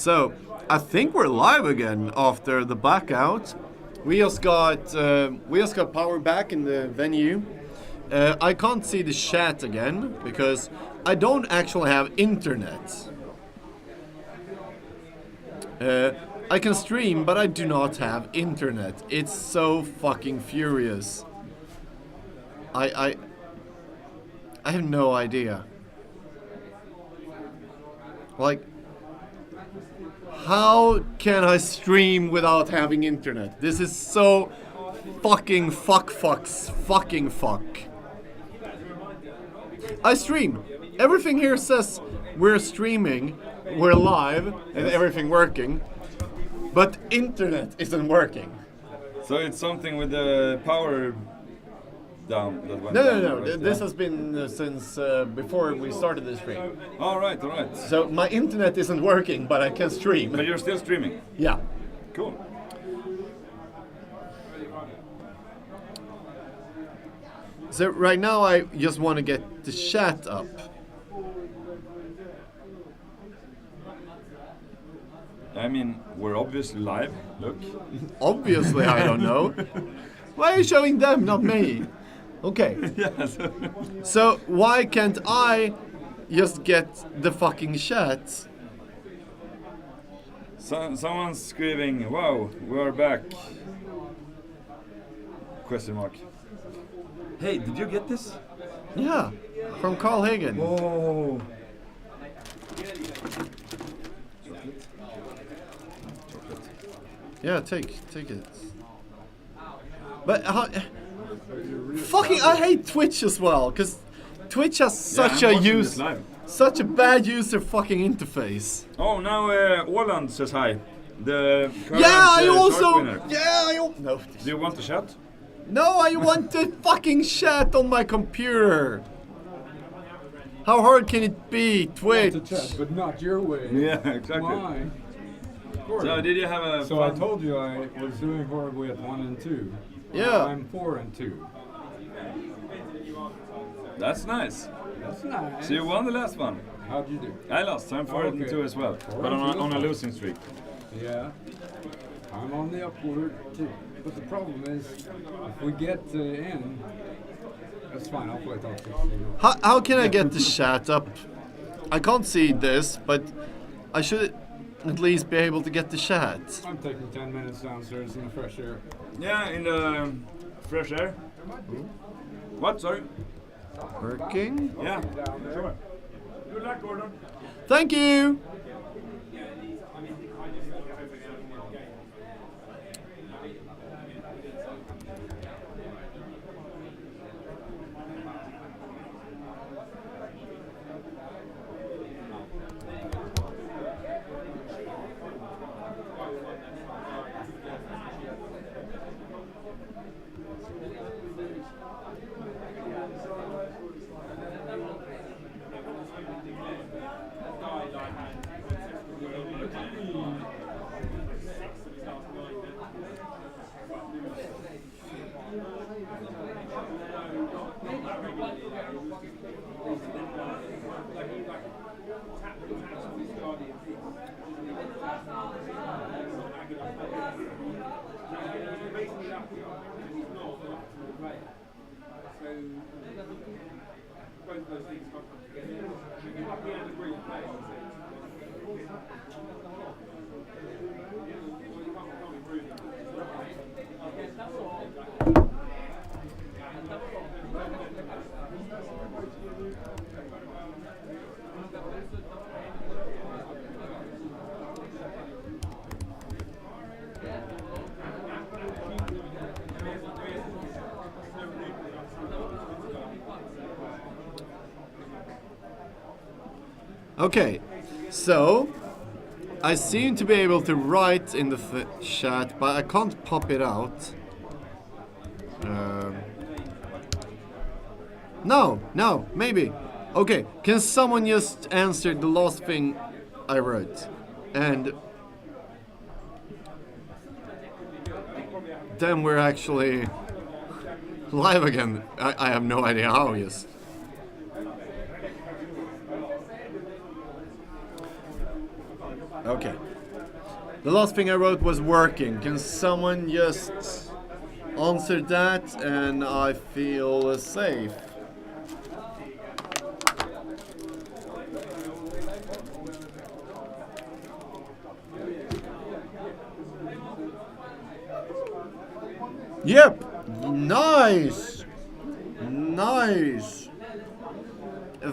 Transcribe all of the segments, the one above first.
So, I think we're live again after the blackout. We just got power back in the venue. I can't see the chat again because I don't actually have internet. I can stream, but I do not have internet. It's so fucking furious. I have no idea. Like, how can I stream without having internet? This is so fucking fuck. I stream. Everything here says we're streaming, we're live, and everything working. But internet isn't working. So it's something with the power down that went down, No. right? This has been since before we started the stream. All right. So my internet isn't working, but I can stream. But you're still streaming? Yeah. Cool. So right now I just want to get the chat up. I mean, we're obviously live. Look. Obviously, I don't know. Why are you showing them, not me? Okay. Yes. So why can't I just get the fucking chat? Someone's screaming, "Wow, we are back!" Question mark. Hey, did you get this? Yeah, from Carl Hagen. Oh. Yeah, take it. But how? Fucking, I hate Twitch as well, because Twitch has such such a bad user fucking interface. Oh, now Åland says hi. The current, Yeah, I shark also. winner. No. Do you want the chat? No, I want the fucking chat on my computer. How hard can it be, Twitch? Want to chat, but not your way. Yeah, exactly. Mine. So did you have a? So I fun- told you I was doing horribly at 1 and 2. Yeah. Now I'm 4 and 2. That's nice. That's nice. So you won the last one. How'd you do? I lost. So I'm 4 and Okay. 2 as well, Four but and two on a as well. losing streak. Yeah. I'm on the upward too. But the problem is, if we get in, that's fine. I'll play top 16. How can I get the chat up? I can't see this, but I should at least be able to get the chat. I'm taking 10 minutes downstairs in the fresh air. Yeah, in the fresh air. What? Sorry. Working? Yeah. Sure. Good luck, Gordon. Thank you! Okay, so I seem to be able to write in the chat, but I can't pop it out. No, maybe. Okay, can someone just answer the last thing I wrote? And then we're actually live again. I have no idea how, yes. Okay. The last thing I wrote was working. Can someone just answer that and I feel safe? Yep. Nice. Nice.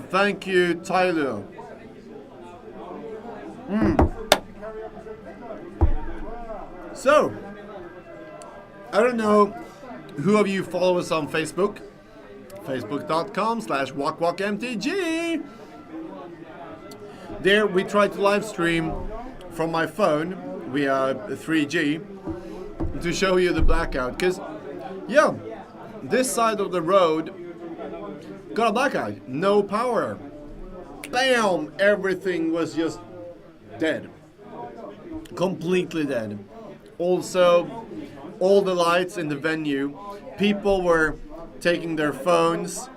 Thank you, Tyler. So, I don't know who of you follow us on Facebook. Facebook.com/Wak-Wak-MtG. There we try to live stream from my phone via 3G to show you the blackout. Because, yeah, this side of the road got a blackout. No power. Bam! Everything was just dead. Completely dead. Also, all the lights in the venue, people were taking their phones,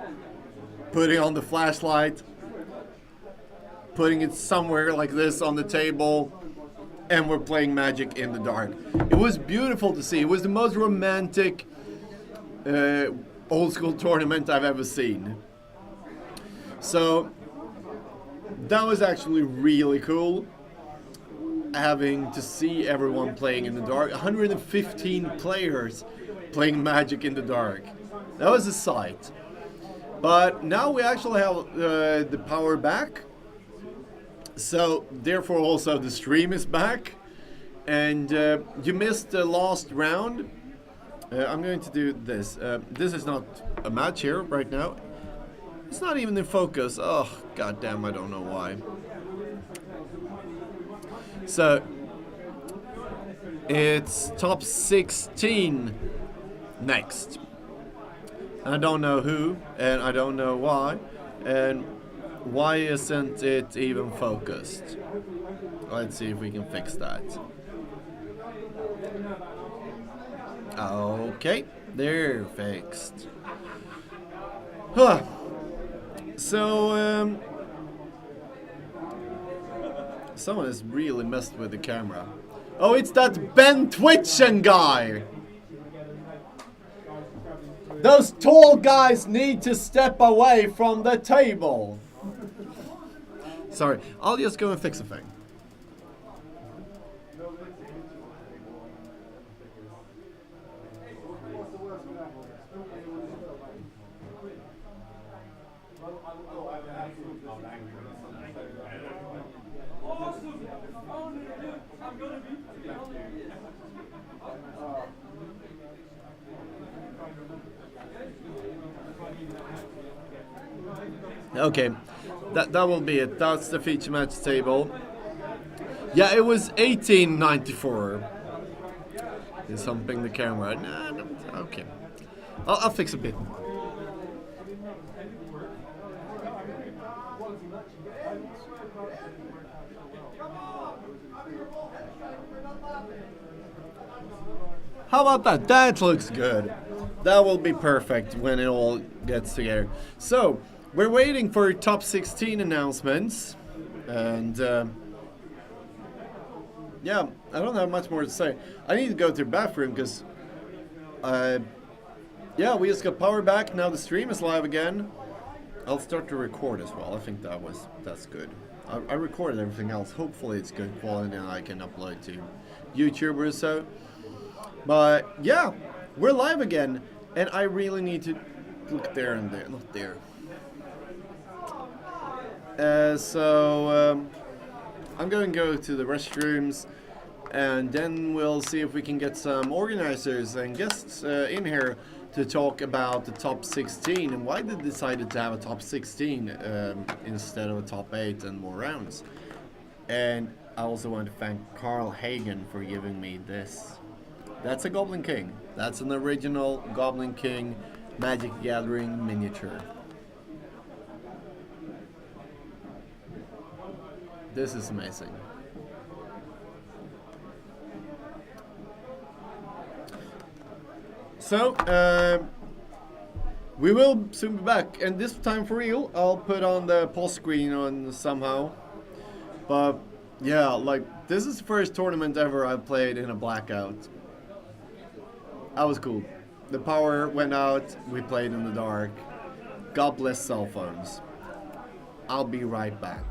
putting on the flashlight, putting it somewhere like this on the table, and we're playing Magic in the dark. It was beautiful to see. It was the most romantic old school tournament I've ever seen. So, that was actually really cool. Having to see everyone playing in the dark. 115 players playing Magic in the dark. That was a sight. But now we actually have the power back. So therefore also the stream is back. And you missed the last round. I'm going to do this. This is not a match here right now. It's not even in focus. Oh, goddamn, I don't know why. So, it's top 16 next. I don't know who, and I don't know why, and why isn't it even focused? Let's see if we can fix that. Okay, they're fixed. Huh. So, someone has really messed with the camera. Oh, it's that Ben Twitchen guy! Those tall guys need to step away from the table. Sorry, I'll just go and fix a thing. Okay, that will be it. That's the feature match table. Yeah, it was 1894. He's humping the camera. Nah, okay. I'll fix a bit more. How about that? That looks good. That will be perfect when it all gets together. So, we're waiting for top 16 announcements. And, yeah, I don't have much more to say. I need to go to the bathroom because, yeah, we just got power back. Now the stream is live again. I'll start to record as well. I think that's good. I recorded everything else. Hopefully it's good quality and I can upload to YouTube or so. But yeah, we're live again, and I really need to look there and there, not there. So I'm going to go to the restrooms, and then we'll see if we can get some organizers and guests in here to talk about the top 16 and why they decided to have a top 16 instead of a top 8 and more rounds. And I also want to thank Carl Hagen for giving me this. That's a Goblin King. That's an original Goblin King Magic Gathering miniature. This is amazing. So, we will soon be back, and this time for real, I'll put on the pause screen on somehow. But Yeah, like this is the first tournament ever I played in a blackout. That was cool. The power went out, we played in the dark. God bless cell phones. I'll be right back.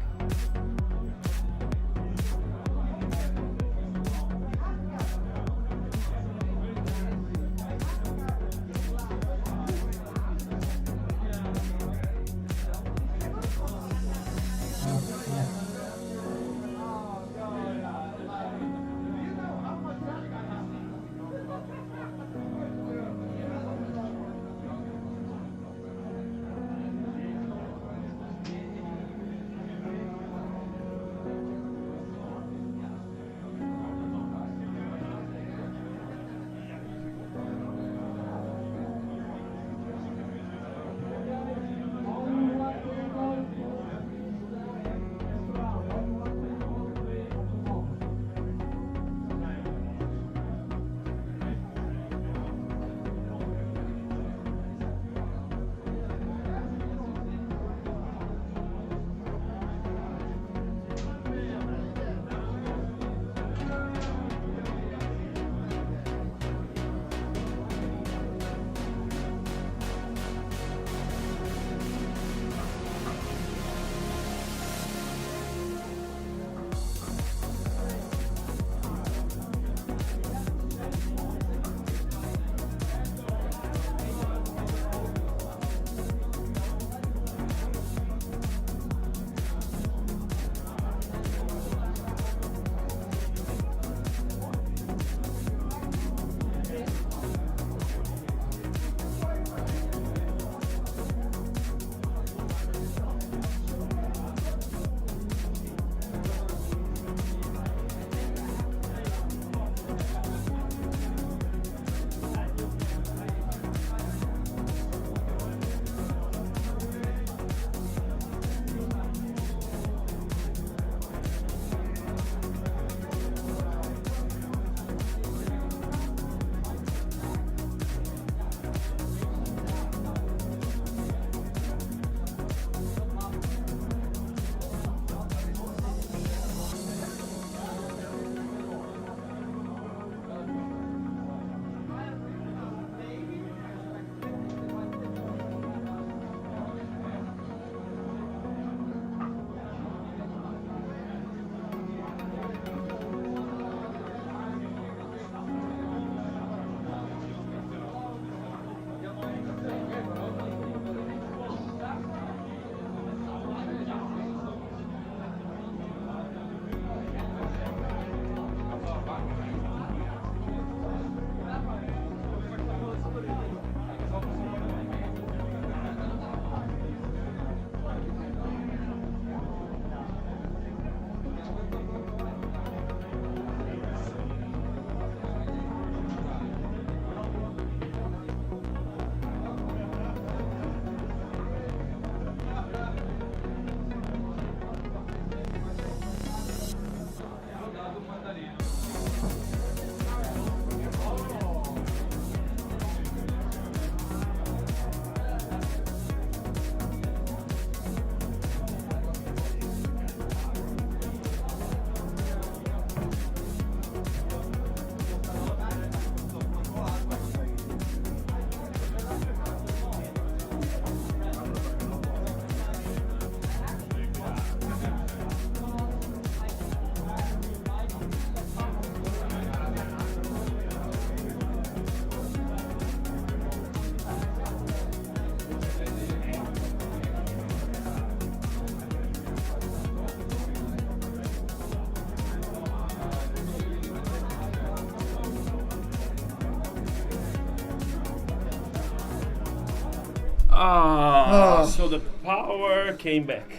So the power came back.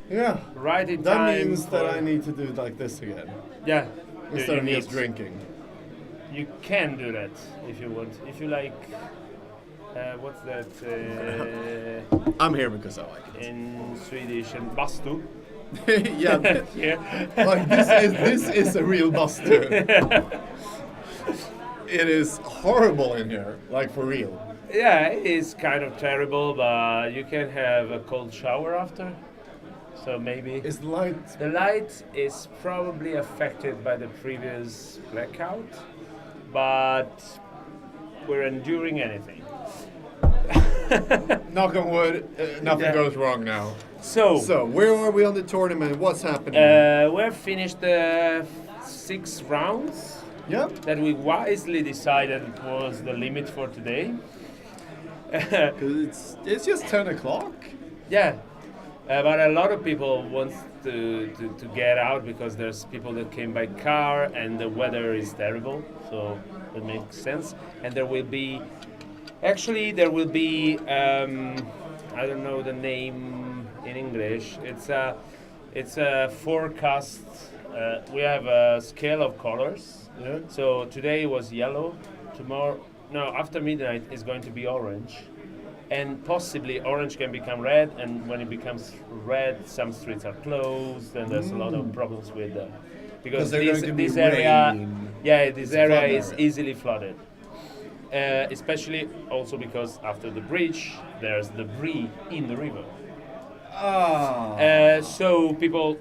Yeah. Right in That time. means that I need to do it like this again. Yeah. Instead you of need- just drinking. You can do that if you want. If you like, what's that I'm here because I like in Swedish? And bastu. it. Yeah. Yeah. Like this is a real buster. It is horrible in here, like for real. Yeah, it is kind of terrible, but you can have a cold shower after. So maybe Is light? the light is probably affected by the previous blackout, but we're enduring anything. Knock on wood, nothing Yeah. goes wrong now. So, So, where are we on the tournament? What's happening? we've finished the 6 rounds Yep. that we wisely decided was the limit for today. Because it's just 10 o'clock. Yeah, but a lot of people want to get out because there's people that came by car and the weather is terrible, so it makes sense. And there will be, actually, I don't know the name in English. It's a forecast. We have a scale of colors. Yeah. So today was yellow. Tomorrow, no, after midnight is going to be orange. And possibly orange can become red, and when it becomes red, some streets are closed, and there's a lot of problems with because they're going to be this area, rain. yeah, this It's a area flood is area. easily flooded. Especially also because after the bridge, there's debris in the river. So people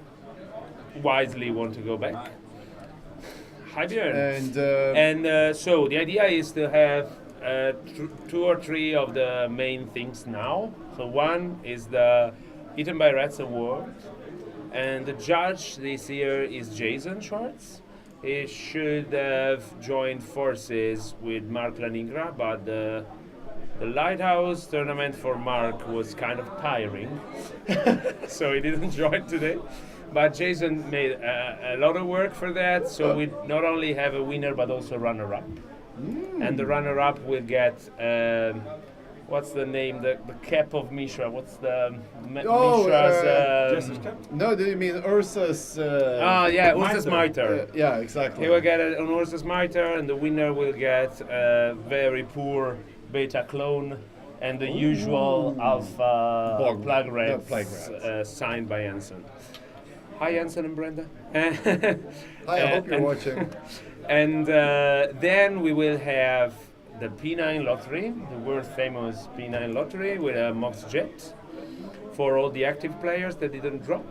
wisely want to go back. Hi, Björn. And So the idea is to have 2 or 3 of the main things now. So one is the Eaten by Rats Award, and the judge this year is Jason Schwartz. He should have joined forces with Mark Lanigra, but the Lighthouse tournament for Mark was kind of tiring, so he didn't join today. But Jason made a lot of work for that, so we not only have a winner but also runner-up. And the runner-up will get, what's the name, the cap of Mishra? What's the Mishra's? Jester's cap? no, do you mean Ursa's? Yeah, Ursa's Mitre. Yeah, exactly. He will get an Ursa's Mitre, and the winner will get a very poor beta clone and the usual alpha plague rats signed by Jensen. Hi, Jensen and Brenda. Hi, I hope you're watching. And then we will have the P9 lottery, the world famous P9 lottery with a Mox Jet for all the active players that didn't drop.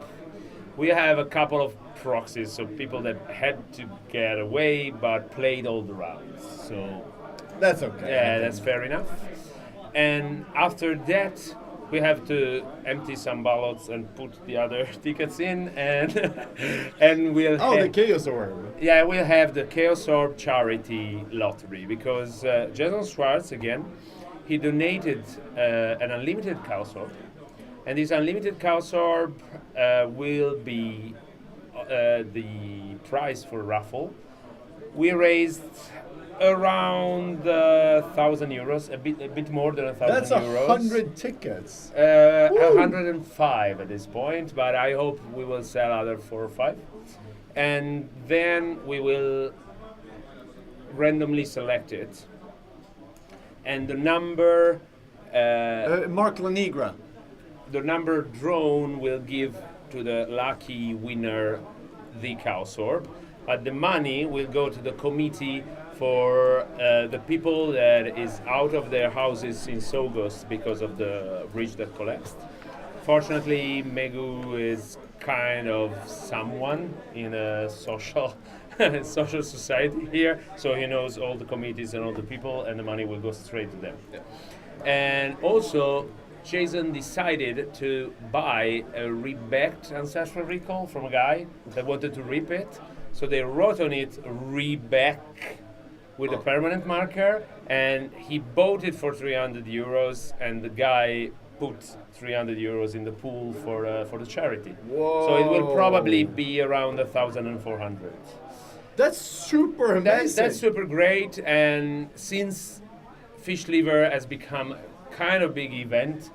We have a couple of proxies, so people that had to get away but played all the rounds. So That's okay. yeah, that's fair enough. And after that, we have to empty some ballots and put the other tickets in, and we'll Oh, the have, Chaos Orb. yeah, we'll have the Chaos Orb charity lottery because Jason Schwartz again, he donated an unlimited Chaos Orb, and this unlimited Chaos Orb will be the prize for raffle. We raised around 1,000 euros, a bit more than 1,000 That's euros. 100 tickets. 105 at this point, but I hope we will sell other 4 or 5. And then we will randomly select it. And the number Mark Lanigra. the number drawn will give to the lucky winner the Chaos Orb, but the money will go to the committee for the people that is out of their houses since August because of the bridge that collapsed. Fortunately, Megu is kind of someone in a social society here, so he knows all the committees and all the people, and the money will go straight to them. Yeah. And also, Jason decided to buy a rebacked Ancestral Recall from a guy that wanted to rip it, so they wrote on it reback with a permanent marker, and he bought it for 300 euros, and the guy put 300 euros in the pool for the charity. Whoa. So it will probably be around 1,400. That's super amazing. That's super great, and since Fishliver has become kind of big event,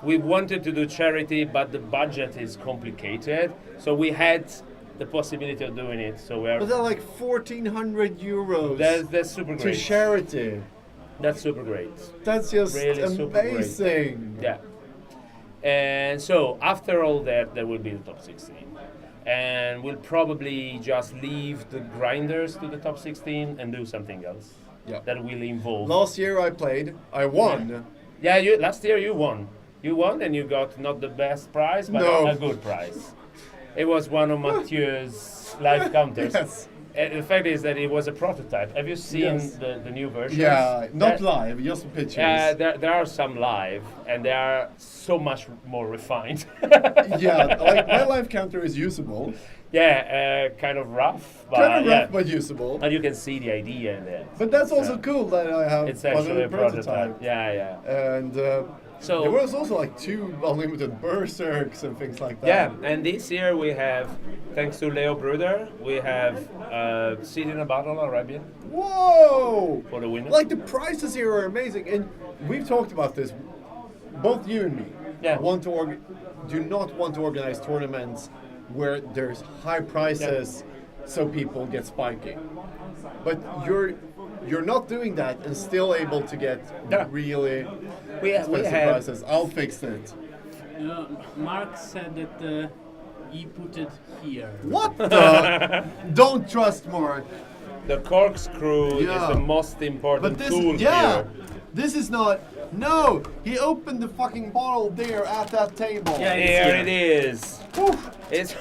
we wanted to do charity, but the budget is complicated, so we had the possibility of doing it. So we are. But they're like 1,400 euros That's super to great. charity. That's super great. That's just Really super great. amazing. Yeah. And so after all that, there will be the top 16. And we'll probably just leave the grinders to the top 16 and do something else. Yeah. That will involve. Last year I played, I won. Yeah, last year you won. You won and you got not the best prize, but No. a good prize. It was one of Mathieu's live counters. Yes. The fact is that it was a prototype. Have you seen Yes. the new version? Yeah, not live, just pictures. There are some live, and they are so much more refined. Yeah, like my live counter is usable. Yeah, kind of rough, but Kind of rough, yeah. but usable. And you can see the idea in it. But that's also So, cool that I have It's one actually a of the prototype. prototype. Yeah, yeah. And So- there was also like 2 unlimited berserks and things like that. Yeah, and this year we have, thanks to Leo Bruder, we have Seed in a Bottle Arabian Whoa! for the winner. Like the prices here are amazing, and we've talked about this. Both you and me Yeah. do not want to organize tournaments where there's high prices, so people get spiky. But you're not doing that and still able to get Yeah. really we expensive have prices. I'll fix it. Mark said that he put it here. What the? Don't trust Mark. the corkscrew Yeah. is the most important But this, tool yeah, here. this is not. No, he opened the fucking bottle there at that table. Yeah, Here it is. Oof. It's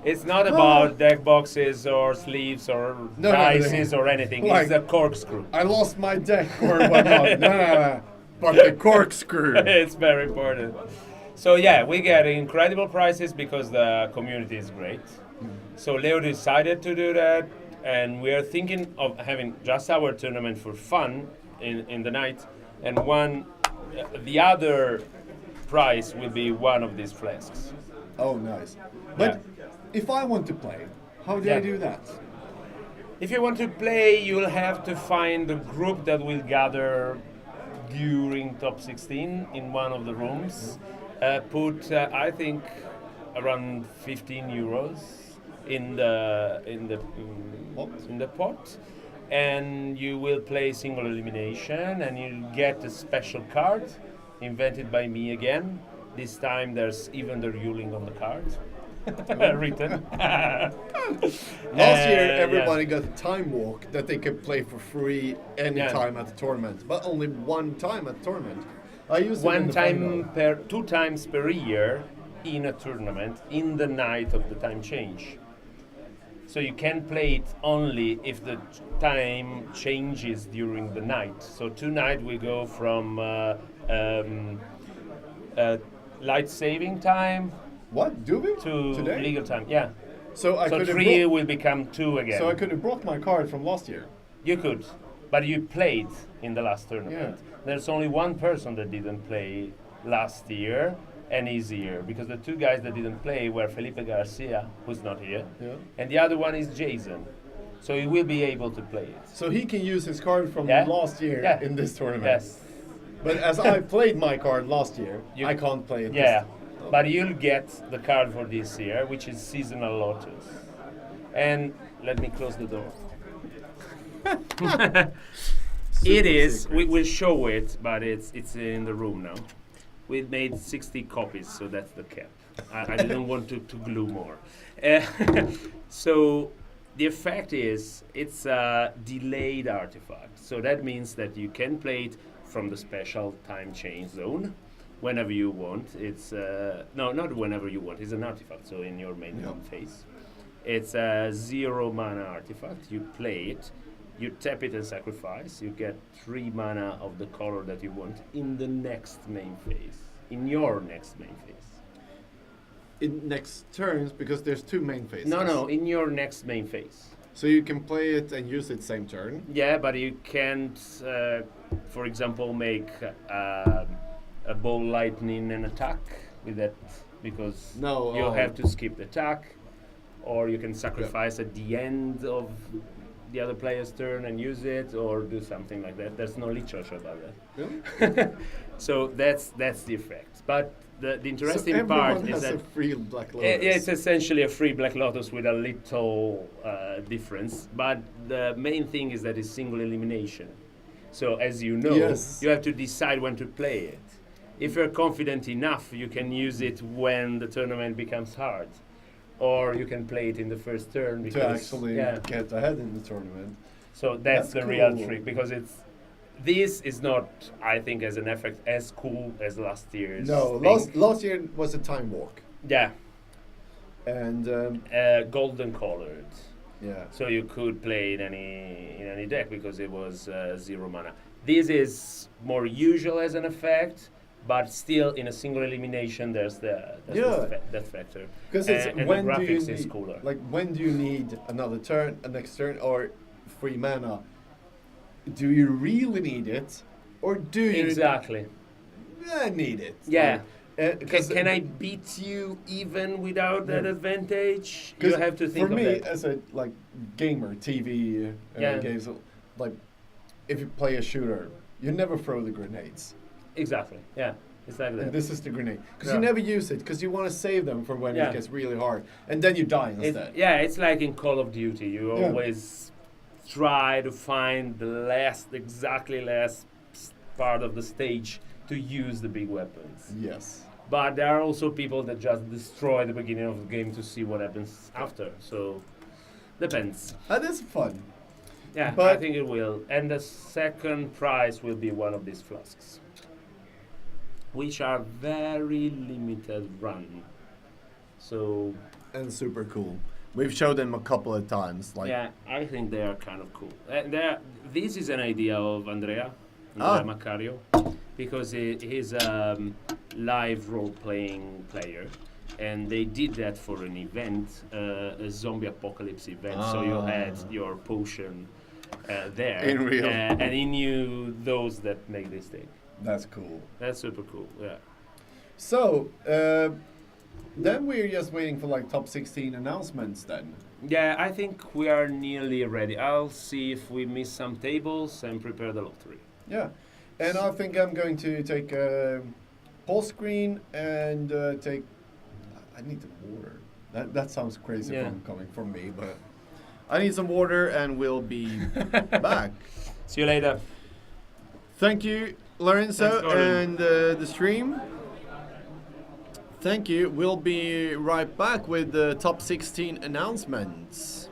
it's not about deck boxes or sleeves or No, dices or anything. Like- It's a corkscrew. I lost my deck or whatnot. No. But the corkscrew. It's very important. So yeah, we get incredible prices because the community is great. So Leo decided to do that, and we are thinking of having just our tournament for fun in the night, and the other prize will be one of these flasks. Oh, nice. But if I want to play, how do I Yeah. do that? If you want to play, you'll have to find the group that will gather during top 16 in one of the rooms. Put I think around 15 euros in the pot, and you will play single elimination, and you get a special card invented by me again. This time there's even the ruling on the card written. Last year, Yeah. everybody got a time walk that they could play for free any Yeah. time at the tournament, but only one time at the tournament. I used it in One the time final. 2 times per year in a tournament in the night of the time change. So you can play it only if the time changes during the night. So tonight we go from light saving time What? Do we? to Today? legal time. Yeah. So I So could have 3 brought, will become 2 again. so I could have brought my card from last year. You could, but you played in the last tournament. Yeah. There's only one person that didn't play last year and this year, because the 2 guys that didn't play were Felipe Garcia, who's not here, Yeah. and the other one is Jason. So he will be able to play it. So he can use his card from Yeah. last year Yeah. in this tournament. Yes. But as I played my card last year, You- I can't play it. Yeah. This But you'll get the card for this year, which is Seasonal Lotus. And let me close the door. It is. We will show it, but it's in the room now. We made 60 copies, so that's the cap. I didn't want to glue more. So the effect is it's a delayed artifact. So that means that you can play it from the special time change zone whenever you want. It's no, not whenever you want. It's an artifact. So in your main phase, it's a 0 mana artifact. You play it. You tap it and sacrifice. You get 3 mana of the color that you want in the next main phase. In your next main phase. in next turns, because there's 2 main phases. No, in your next main phase. So you can play it and use it same turn. Yeah, but you can't, for example, make a ball lightning and attack with that, because No, you oh. have to skip the attack, or you can sacrifice at the end of the other player's turn and use it, or do something like that. There's no literature about that. Really? So that's the effect. But the interesting so part everyone is has that a free Black Lotus. it's essentially a free Black Lotus with a little difference. But the main thing is that it's single elimination. So as you know, Yes. you have to decide when to play it. If you're confident enough, you can use it when the tournament becomes hard. Or you can play it in the first turn. Because, to actually yeah. get ahead in the tournament. So that's That's the real cool. trick, because it's this is not, I think, as an effect as cool as last year's. No, thing. last year was a time walk, Yeah, and golden colored. yeah, So you could play in any deck because it was 0 mana. This is more usual as an effect, but still in a single elimination there's that factor. because it's and when the do you graphics is need, cooler. like when do you need another turn, a next turn, or free mana? Do you really need it, or do you Exactly. need it? Yeah. Like, Can I beat you even without that Yeah. advantage? You 'cause have to think for of me that. as a like gamer, TV Yeah. games, like if you play a shooter, you never throw the grenades. Exactly. Yeah. It's like And that. this is the grenade because Yeah. you never use it because you want to save them for when Yeah. it gets really hard, and then you die instead. It's like in Call of Duty. You Yeah. always try to find the exactly last part of the stage to use the big weapons. Yes. But there are also people that just destroy the beginning of the game to see what happens after. So depends. That is fun. Yeah, I But- think it will. And the second prize will be one of these flasks, which are very limited run. So And super cool. We've showed them a couple of times. Like, yeah, I think they are kind of cool. This is an idea of Andrea Ah. Macario, because he's a live role-playing player, and they did that for an event, a zombie apocalypse event. So you had your potion there, In real. and he knew those that make this thing. that's cool. That's super cool. Yeah. So, then we're just waiting for like top 16 announcements then. Yeah, I think we are nearly ready. I'll see if we miss some tables and prepare the lottery. Yeah. And I think I'm going to take a pause screen and take... I need some water. That sounds crazy Yeah. coming from me, but... I need some water and we'll be back. See you later. Thank you, Lorenzo, Thanks, Gordon. and the stream. Thank you. We'll be right back with the top 16 announcements.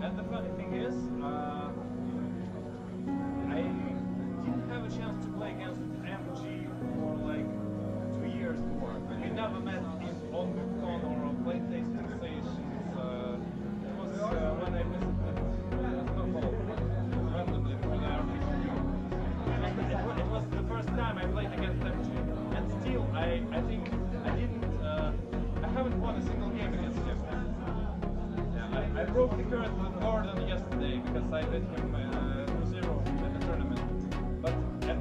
And the funny thing is, I didn't have a chance to play against MtG for like 2 years before. We never met in on the con or on playtesting stations. It was when I visited Stockholm randomly for the RPC. And it was the first time I played against MtG. And still, I think I didn't, I haven't won a single game against him. Yeah, I broke the curse with Gordon yesterday because I beat him 2-0 in the tournament. But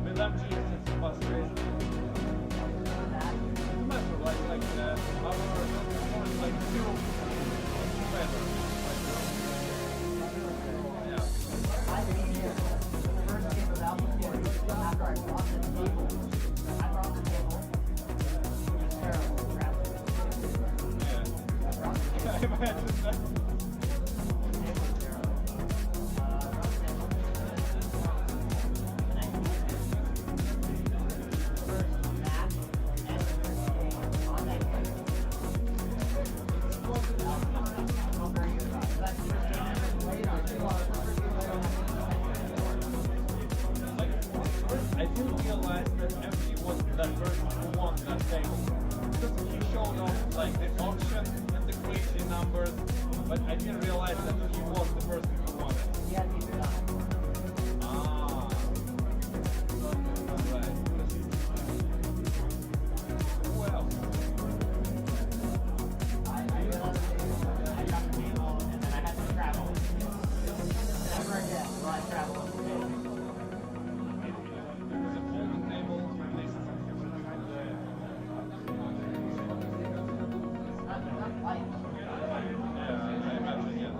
with MG since it was crazy. It doesn't matter, like our score is like 0 better. Yeah. I imagine that. I didn't realize that MG was that person who won that table. Because he showed off like the auction and the crazy numbers, but I didn't realize that he was the person who won it. Ah. Right. Well. There was a folding table list. Yeah, I imagine, yeah.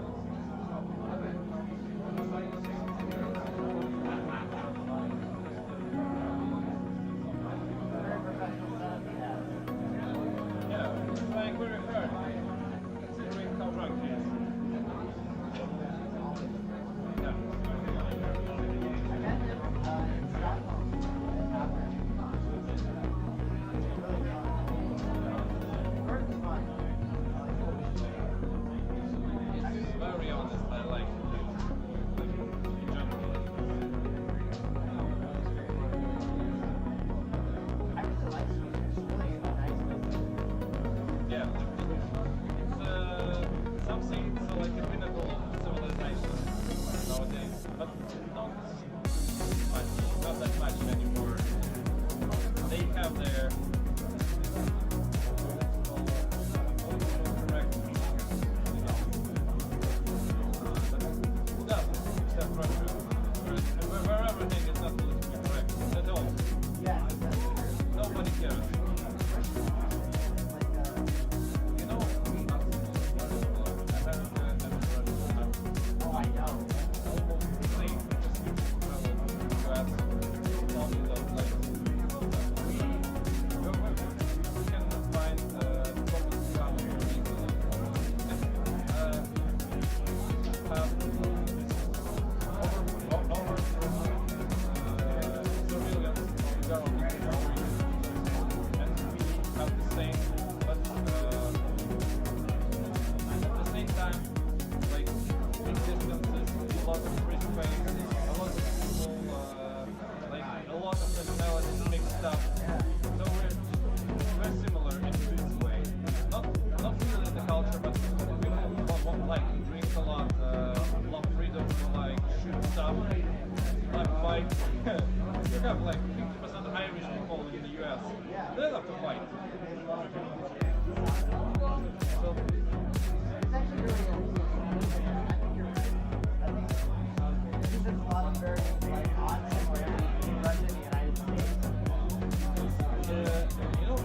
about the flight?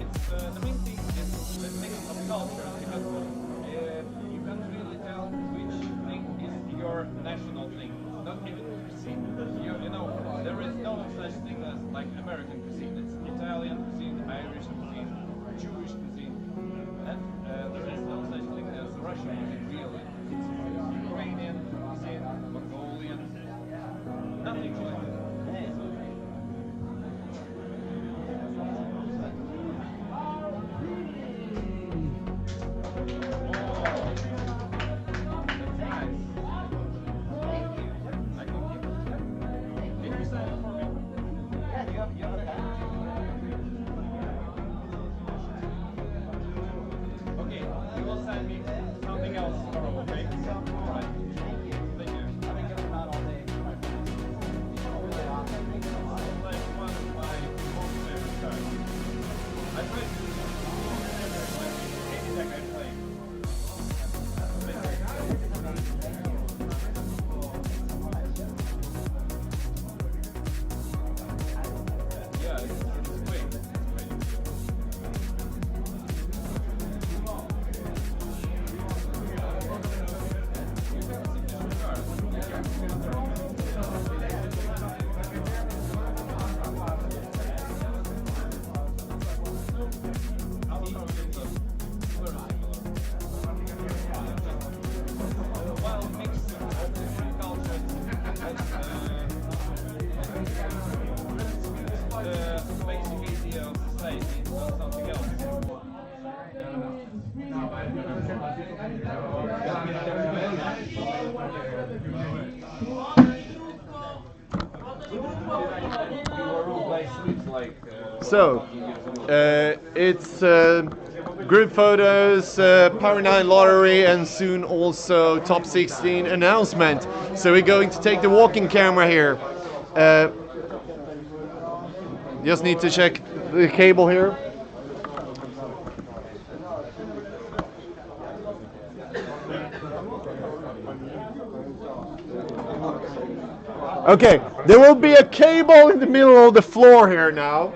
It's the main thing is the mix of cultures because you can't really tell which thing is your national thing. Not even cuisine. You know, there is no such thing as like American cuisine. It's Italian cuisine, Irish cuisine, Jewish cuisine, and there is no such thing as Russian cuisine. Really, it's Ukrainian cuisine, Mongolian, nothing like that. Okay, you will send me something else tomorrow, okay? Alright. Thank you. Like one of my most favorite cards. I played any deck I play. Yeah, it's great. Well, mixed cultures the basic idea of society is not something else. So, it's group photos, Power 9 lottery, and soon also top 16 announcement. So we're going to take the walking camera here. Just need to check the cable here. Okay, there will be a cable in the middle of the floor here now.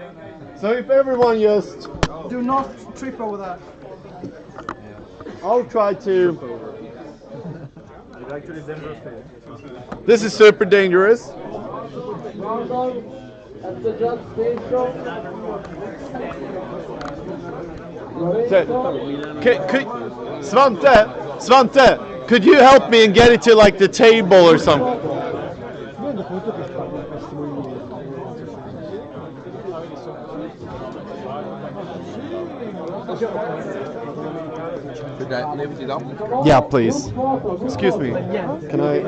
So if everyone just... Do not trip over that. I'll try to... This is super dangerous. Svante, could you help me and get it to like the table or something? Yeah, please. Excuse me. Can I?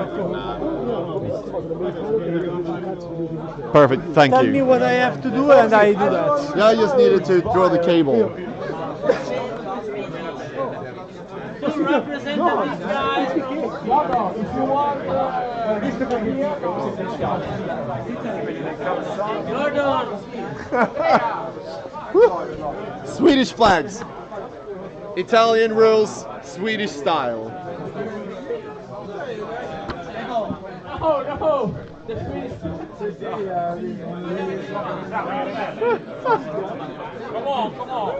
Perfect. Thank you. Tell me what I have to do and I do that. Yeah, I just needed to draw the cable. Swedish flags. Italian rules, Swedish style. Oh no! The Swedish. Come on, come on.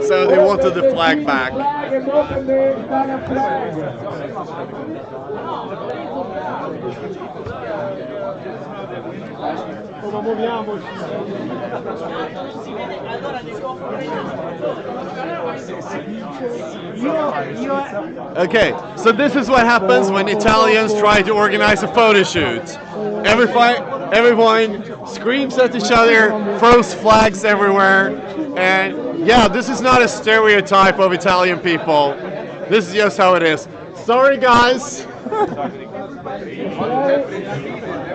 So they wanted the flag back. Okay, so this is what happens when Italians try to organize a photo shoot. Everyone screams at each other, throws flags everywhere, and yeah, this is not a stereotype of Italian people. This is just how it is. Sorry, guys.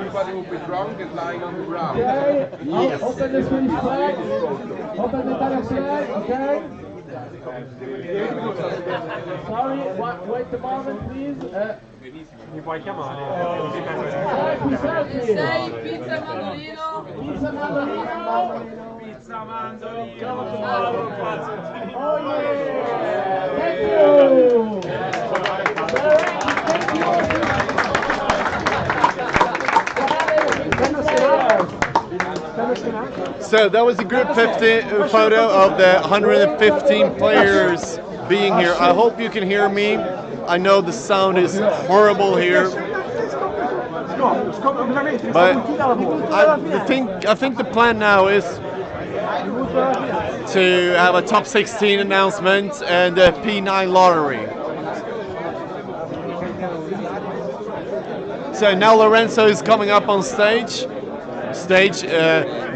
Everybody will be drunk and lying on the ground. Okay, open the Swedish flag. Open the Italian flag, okay? Sorry, wait a moment, please. Mi puoi chiamare? Selfie. Sei pizza mandolino. Pizza Mandolino. Pizza Mandolino. Oh yeah! Thank you. So that was a group 50 photo of the 115 players being here. I hope you can hear me. I know the sound is horrible here, but I think the plan now is to have a top 16 announcement and a P9 lottery. So now Lorenzo is coming up on stage.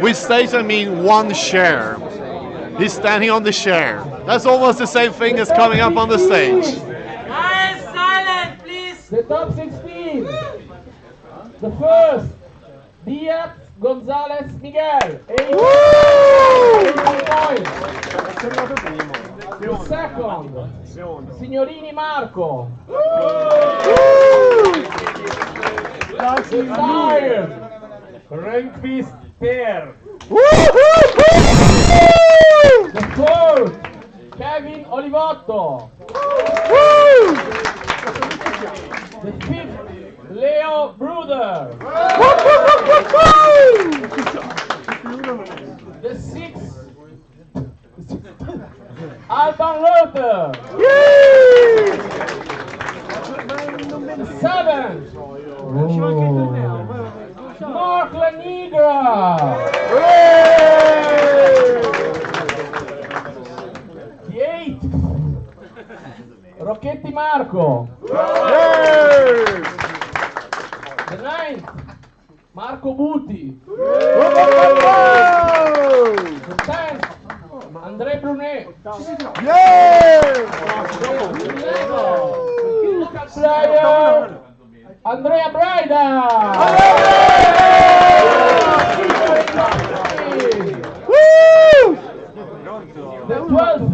With stage I mean one chair. He's standing on the chair. That's almost the same thing as coming up on the stage. Silent, please. The top 16. The first, Diaz Gonzalez Miguel. 80 points. The second, Signorini Marco. The third, Rönnqvist Per. The fourth, Kevin Olivotto. The fifth, Leo Bruder. The sixth, Alban Lothar. The seventh, Mark Lanigra. The eighth, Rocchetti Marco. The ninth, Marco Buti. The 10th, André Brunet. Local player, Andrea Braida. The 12th,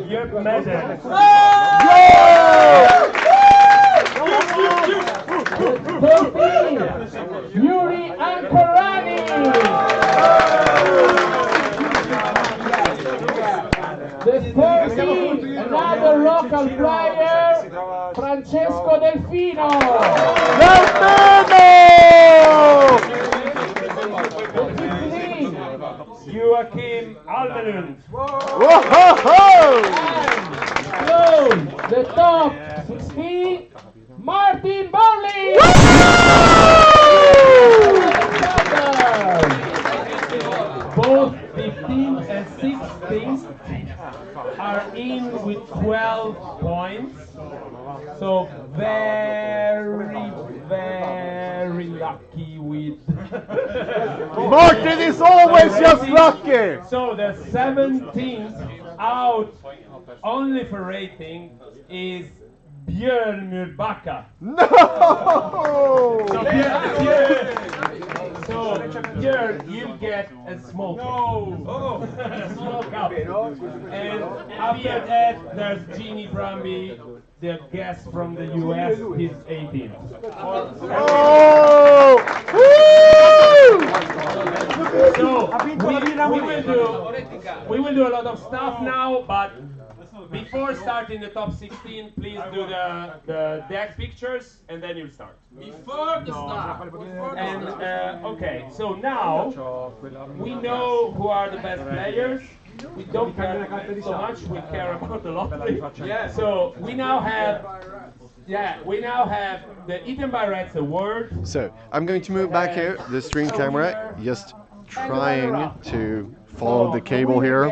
Jörg Madden. the 13th, Yuri Ancorani. The 14th, another local player, Francesco Delfino. Joachim Almelund. Close the top 16, Martin Bowley. Both 15 and 16 are in with 12 points. So very, very lucky with. Martin is always just lucky. So the 17th out only for rating is Björn Murbacka. No! So Björn, you get a small cup. A small cup. And after that, there's Jeannie Brumby, the guest from the US. He's 18. So we will do a lot of stuff now, but before starting the top 16, please do the deck pictures, and then you'll start. Before the start. And okay, so now we know who are the best players. We don't care so much. We care about the lottery. So we now have. We now have the Eaten by Rats award. So I'm going to move back here, the stream camera, just trying to follow the cable here.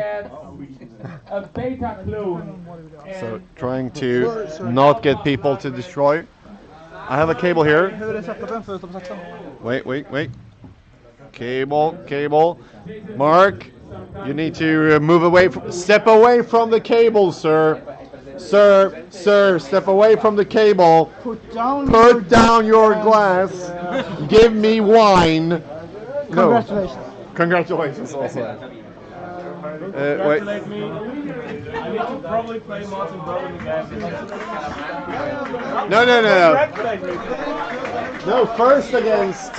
A beta clone. So trying to not get people to destroy. I have a cable here. Wait. Cable. Mark, you need to move away, step away from the cable, sir. Sir, step away from the cable. Put down your glass. Give me wine. Congratulations. Congratulations also. Congratulate me. I need to probably play Martin Brolin again. No. Congratulate me. No, first against.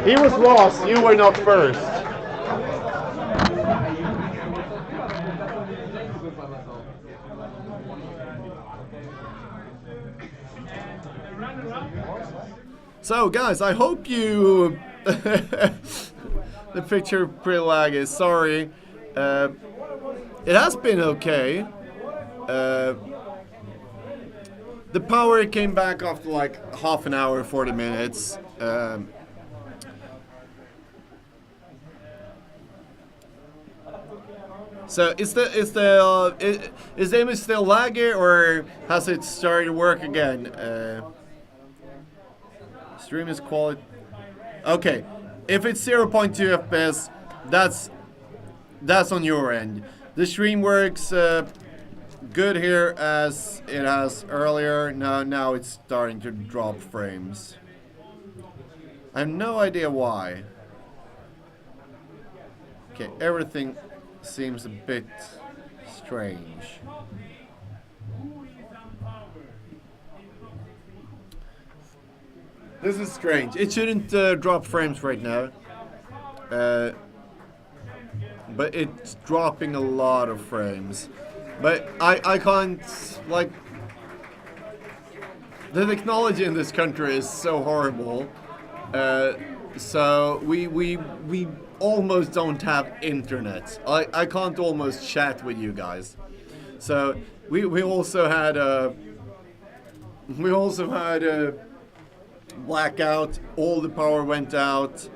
He was lost. You were not first. So, guys, I hope you. The picture pretty laggy. Sorry. It has been okay. The power came back after like half an hour, 40 minutes. So is the image still laggy, or has it started to work again? Stream is quality. Okay, if it's 0.2 FPS, that's on your end. The stream works good here as it has earlier. Now it's starting to drop frames. I have no idea why. Okay, everything seems a bit strange. This is strange. It shouldn't drop frames right now. But it's dropping a lot of frames. But I can't, like, the technology in this country is so horrible. So we almost don't have internet. I can't almost chat with you guys. So we also had a blackout. All the power went out.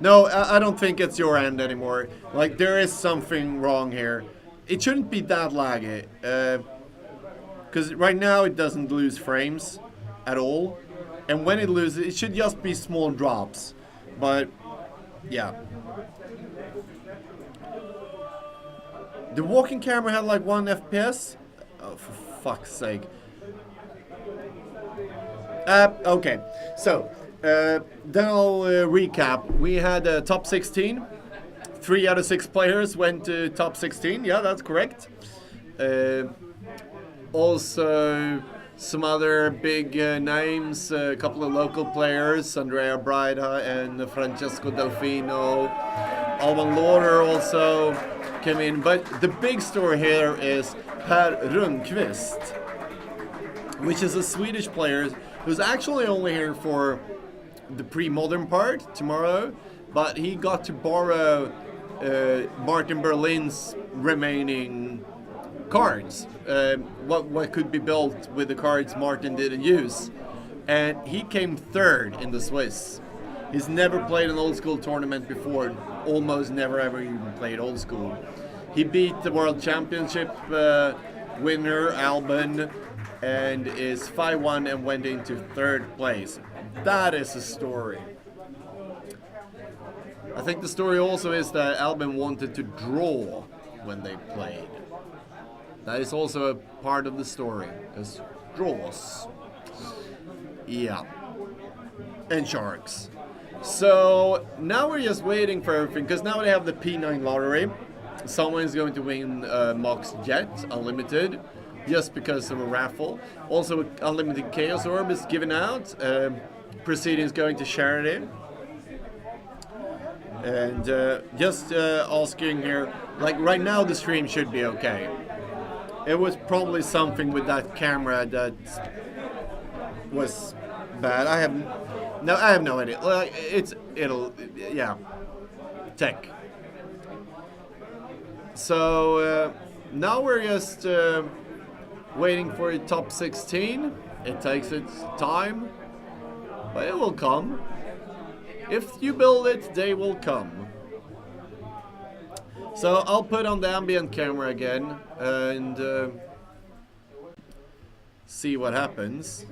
No, I don't think it's your end anymore. Like, there is something wrong here. It shouldn't be that laggy. Because right now it doesn't lose frames at all. And when it loses, it should just be small drops. But, yeah. The walking camera had like 1 FPS. Oh, for fuck's sake. Okay, so... then I'll recap. We had a top 16. 3 out of 6 players went to top 16. Yeah, that's correct. Also, some other big names. A couple of local players, Andrea Braida and Francesco Delfino. Alban Lauder also came in. But the big story here is Per Rundqvist, which is a Swedish player who's actually only here for the pre-modern part tomorrow, but he got to borrow Martin Berlin's remaining cards, what could be built with the cards Martin didn't use, and he came 3rd in the Swiss. He's never played an old school tournament before, almost never ever even played old school. He beat the World Championship winner Alban and is 5-1 and went into 3rd place. That is a story. I think the story also is that Alban wanted to draw when they played. That is also a part of the story, because draws. Yeah. And sharks. So now we're just waiting for everything, because now we have the P9 lottery. Someone is going to win Mox Jet Unlimited, just because of a raffle. Also, Unlimited Chaos Orb is given out. Proceedings going to charity. And just asking here, like right now the stream should be okay. It was probably something with that camera that was bad. I have no idea. Like, yeah, tech. So now we're just waiting for a top 16. It takes its time, but it will come. If you build it, they will come. So I'll put on the ambient camera again and see what happens.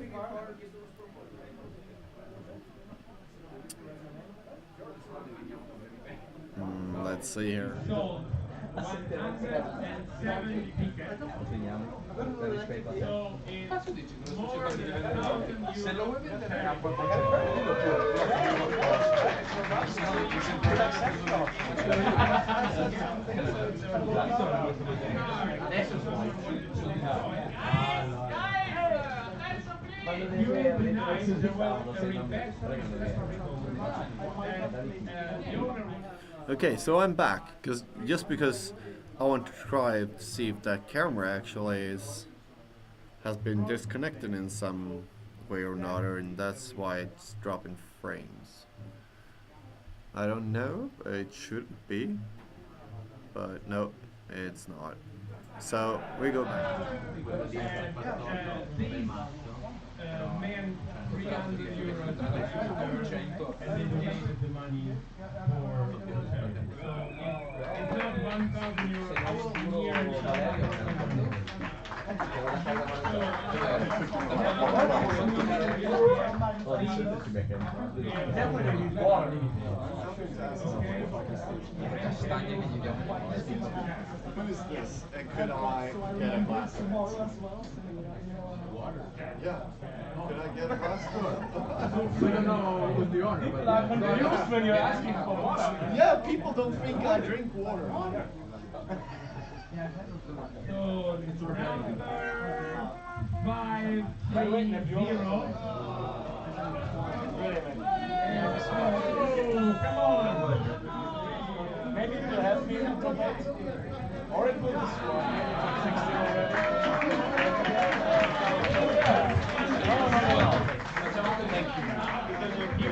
Let's see here. Se lo vuoi vedere a Okay, so I'm back because I want to try to see if that camera actually has been disconnected in some way or another, and that's why it's dropping frames. I don't know, it should be, but no, it's not. So we go back. Man 300 euro and then they gave the money for it's not 1,000 euros a year. Who is this? And could I get a glass of it? Yeah. Could I get a glass of it? We don't know who's the owner, People are confused when you're asking for water. Yeah, people don't think I drink water. So it's number 530. Oh, come on. Maybe it will help me a little bit. Or it will destroy me.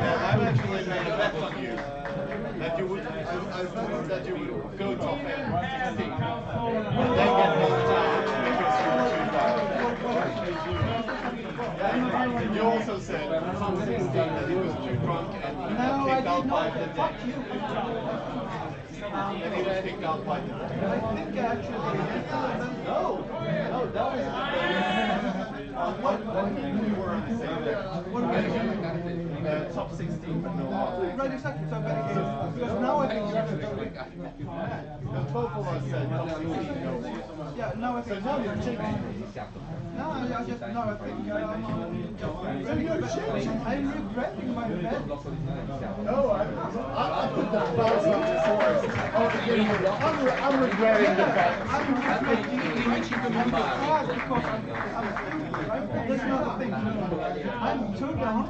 I'm actually made a bet on you. That you would, I bet that you would go top end 116 and then get knocked out because you were too drunk. Yeah, you also said top 16 that he was too drunk and he got kicked out by the deck. And he was kicked out by the deck. I think actually No, that was what we were on the same deck. Top 16 but no outage. right, exactly. So because now I think Both of us said top 16 no. yeah, now I So think now you're changing. no, I just now I think I'm regretting my bet. No, I put the balls on the force. I'm regretting the bet. I'm regretting because that's not the thing. I'm too down.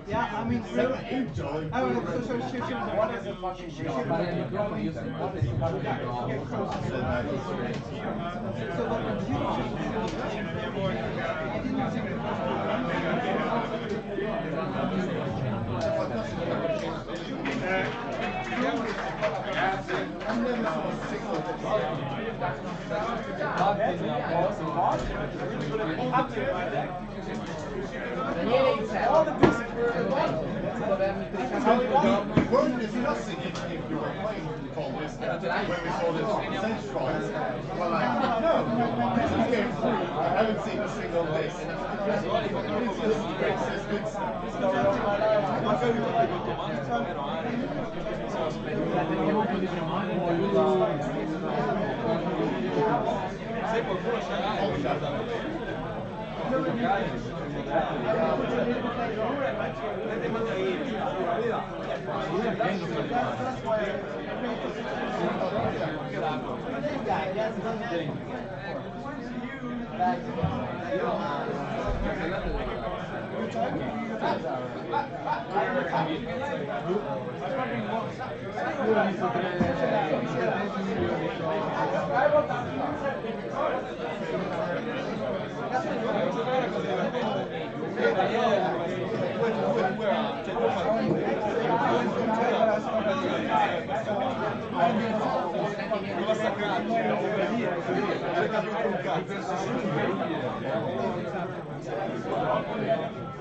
Yeah, I mean, so what is the fucking all the pieces we weren't discussing it if you were playing called this when we saw this central. Well, like, no, this is game 3. I haven't seen a single this. It's just great, it's good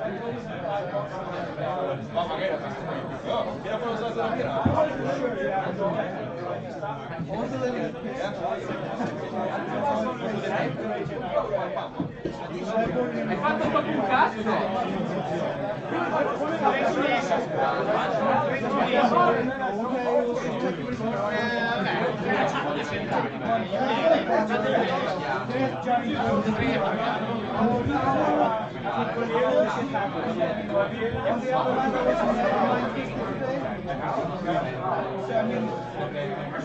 Hai fatto proprio un cazzo?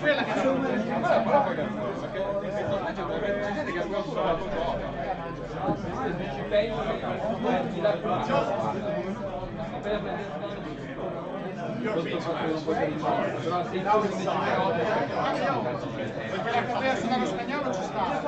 Quella che lo spagnolo ci sta.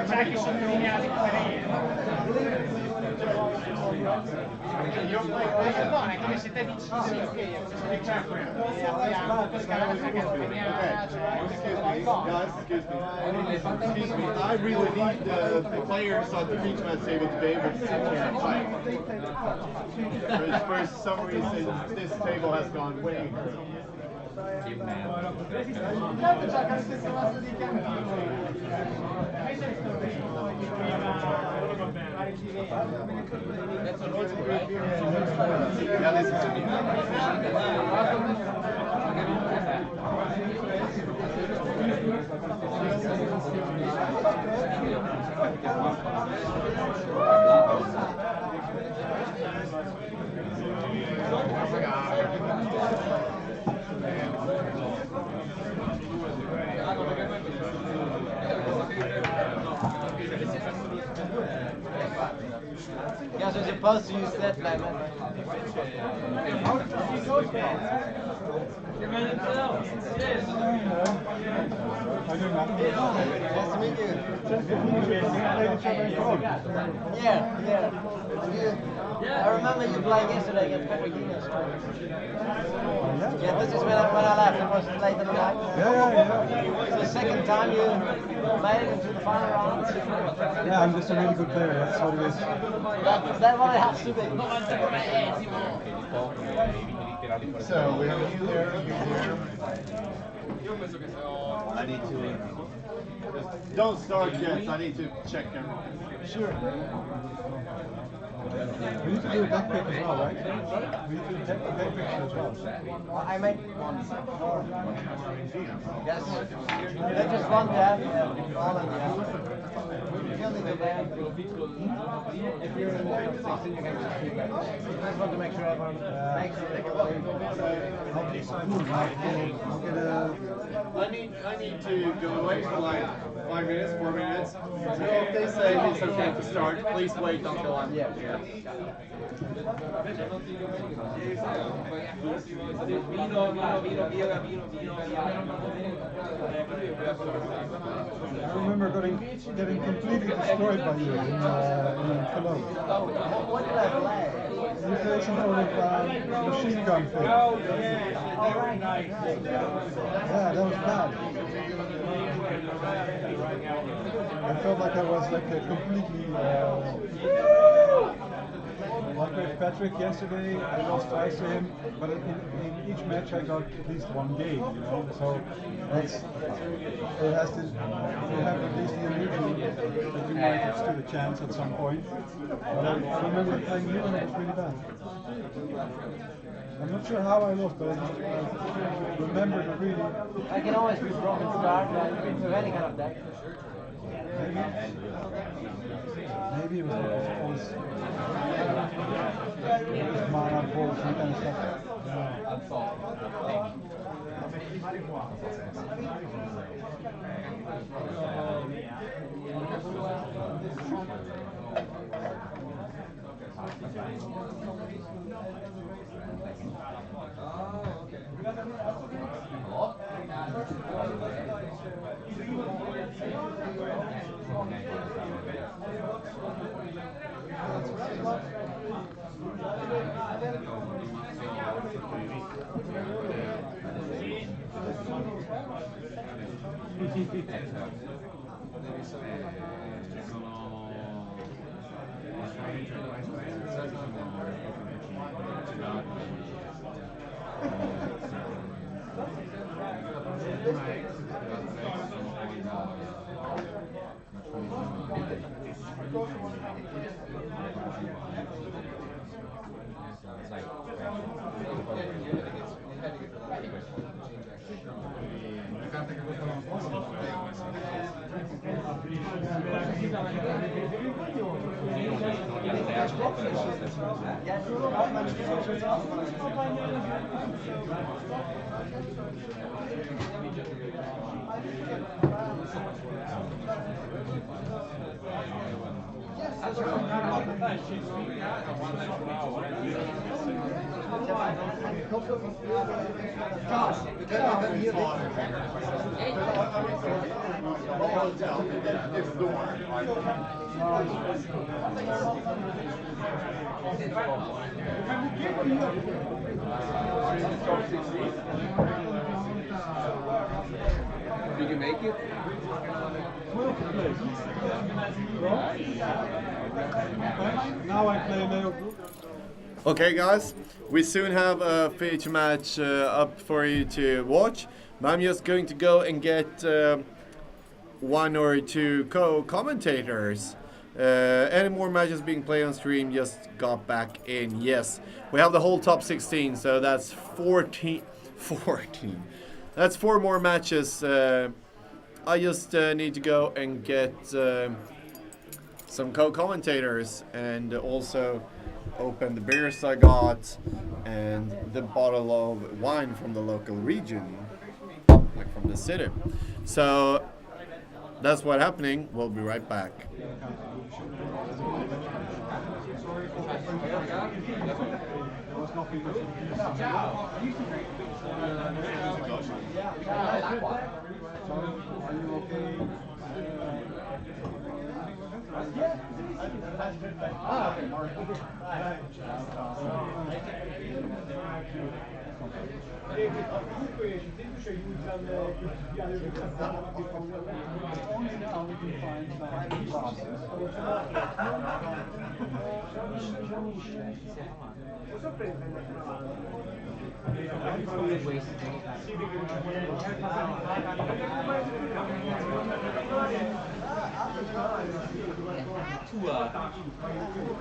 Sai che sono allineati è come se te dici sì, ok, Excuse me, I really need the players on the beach match table to be able to sit here and play. For some reason, this table has gone way. That's an old school, right? Yeah, this is Yeah, so you're supposed to use that lemon. Nice to meet you. Yeah. I remember you playing yesterday against Patrick Guinness. Yeah, this is when I left. It was late in the night. Yeah. It's the second time you made it into the final round. Yeah, I'm just a really good player. That's what it is. That's what it has to be. So we have you there, you there. I need to. Don't start yet. I need to check everything. Sure. We need to do a deck pick as well, right? We need to do a deck pick as well. I made one. Yes. They just want that. All of them. Feeling the band. If you're in the 16, you can just keep it. I just want to make sure everyone makes it. I need to go away for like 5 minutes, 4 minutes. So if they say it's okay to start, please wait until I'm here. I remember getting completely destroyed by you in Cologne. What did I play? You played some sort of machine gun thing. Yeah, that was bad. I felt like I was like completely Like with Patrick yesterday, I lost twice to him, but in each match I got at least one game, you know. So that's it has to you have at least the illusion that you might have stood a chance at some point. But I remember playing him and it was really bad. I'm not sure how I lost, but I remember the really. I can always be wrong and start with any kind of deck. Maybe it was all this mana balls and kind of stuff. Did you make it? Now I play Leo Group. Okay, guys, we soon have a feature match up for you to watch. But I'm just going to go and get one or two co-commentators. Any more matches being played on stream just got back in. Yes, we have the whole top 16, so that's 14. That's 4 more matches. I just need to go and get some co-commentators and also open the beers I got and the bottle of wine from the local region, like from the city. So that's what's happening. We'll be right back.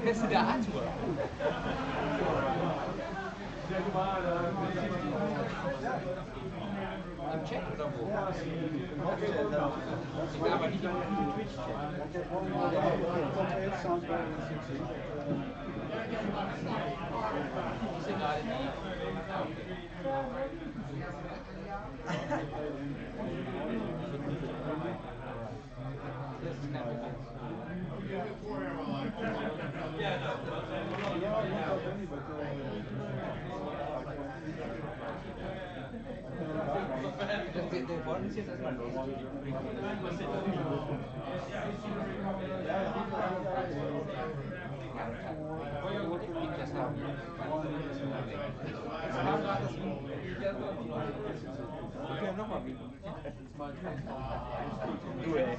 This is the Atua. Im Chat oder wo? Ja, aber nicht im Twitch-Chat. Ich sehe gerade die. Das ist kein Problem. Wir wollen uns jetzt erstmal los. Okay, nochmal. Du, ey.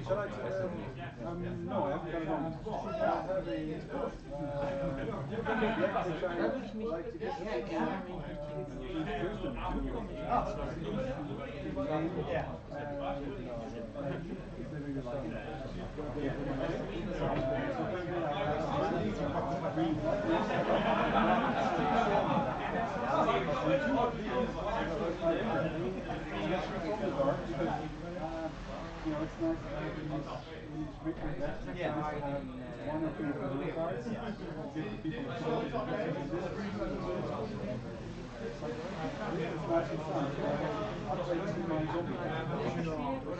Shall I? No, I haven't got it on. I have a which I like to get introduced them to. Yeah. You know, it's nice to have these weekly bets to have one or two blue cards. Give the people a chance to get into this. It's nice and fun. Upgrading my zombie. Actually, I played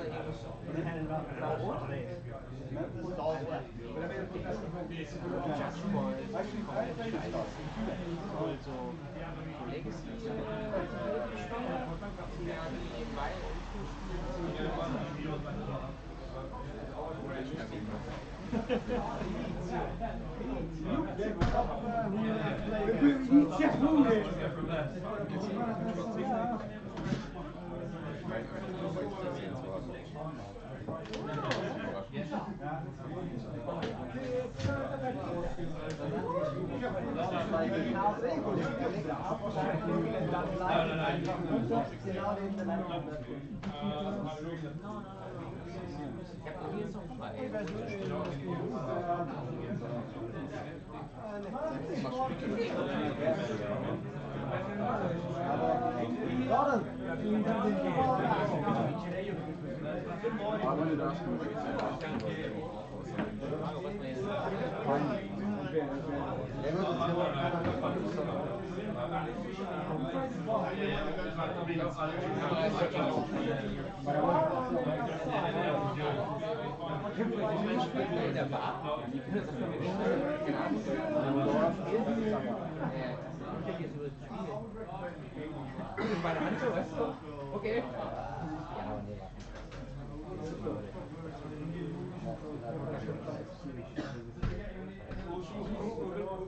it stuff. Okay.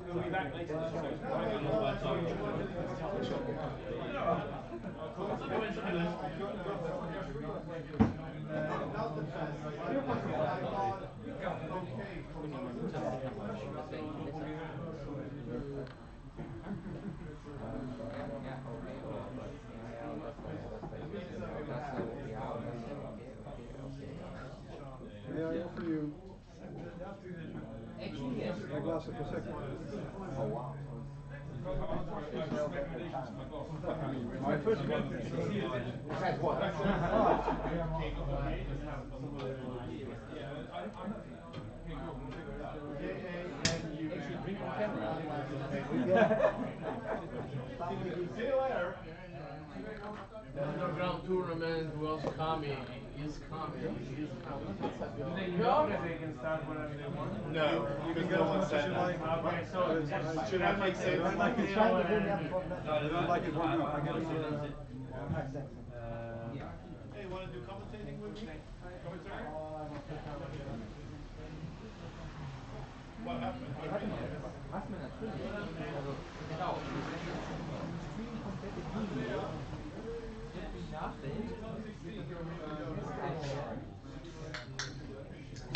We'll be back later. May I offer you a glass of Prosecco? Oh wow. My first that's what? See you later. The underground tournament was coming, is coming, is coming. Do they know that they can start whenever they want? No, because no one said that. Okay, so Should I make sense? I like it. I don't like it warming up. I get it. Hey, you want to do commentating with me? Commentary? What happened? Was man natürlich, also genau, stream komplette Video, die Nachricht,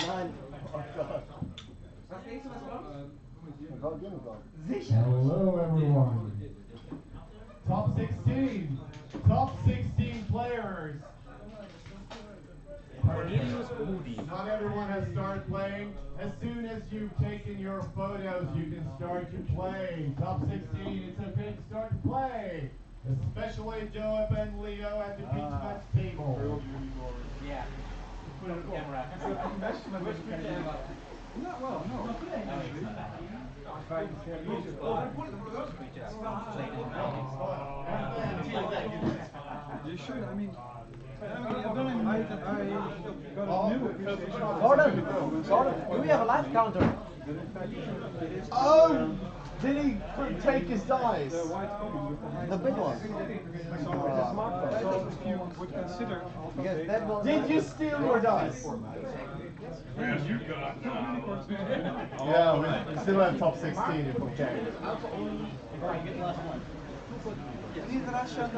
Nein. Oh Gott. Was denkst du, was kommt? Hello, everyone. Top 16. Top 16 players. Not everyone has started playing. As soon as you've taken your photos, you can start to play. Top 16, it's okay to start to play. Especially Joe and Leo at the beach match table. Yeah. Not well, no. You should, I mean, I got a new Gordon, do we have a live counter? Oh! Did he take his dice? The white coin with the high The big one. So if you would consider, Yes, okay, that one. Did you steal your dice? Yeah, we still have top 16 if we can. These are Russian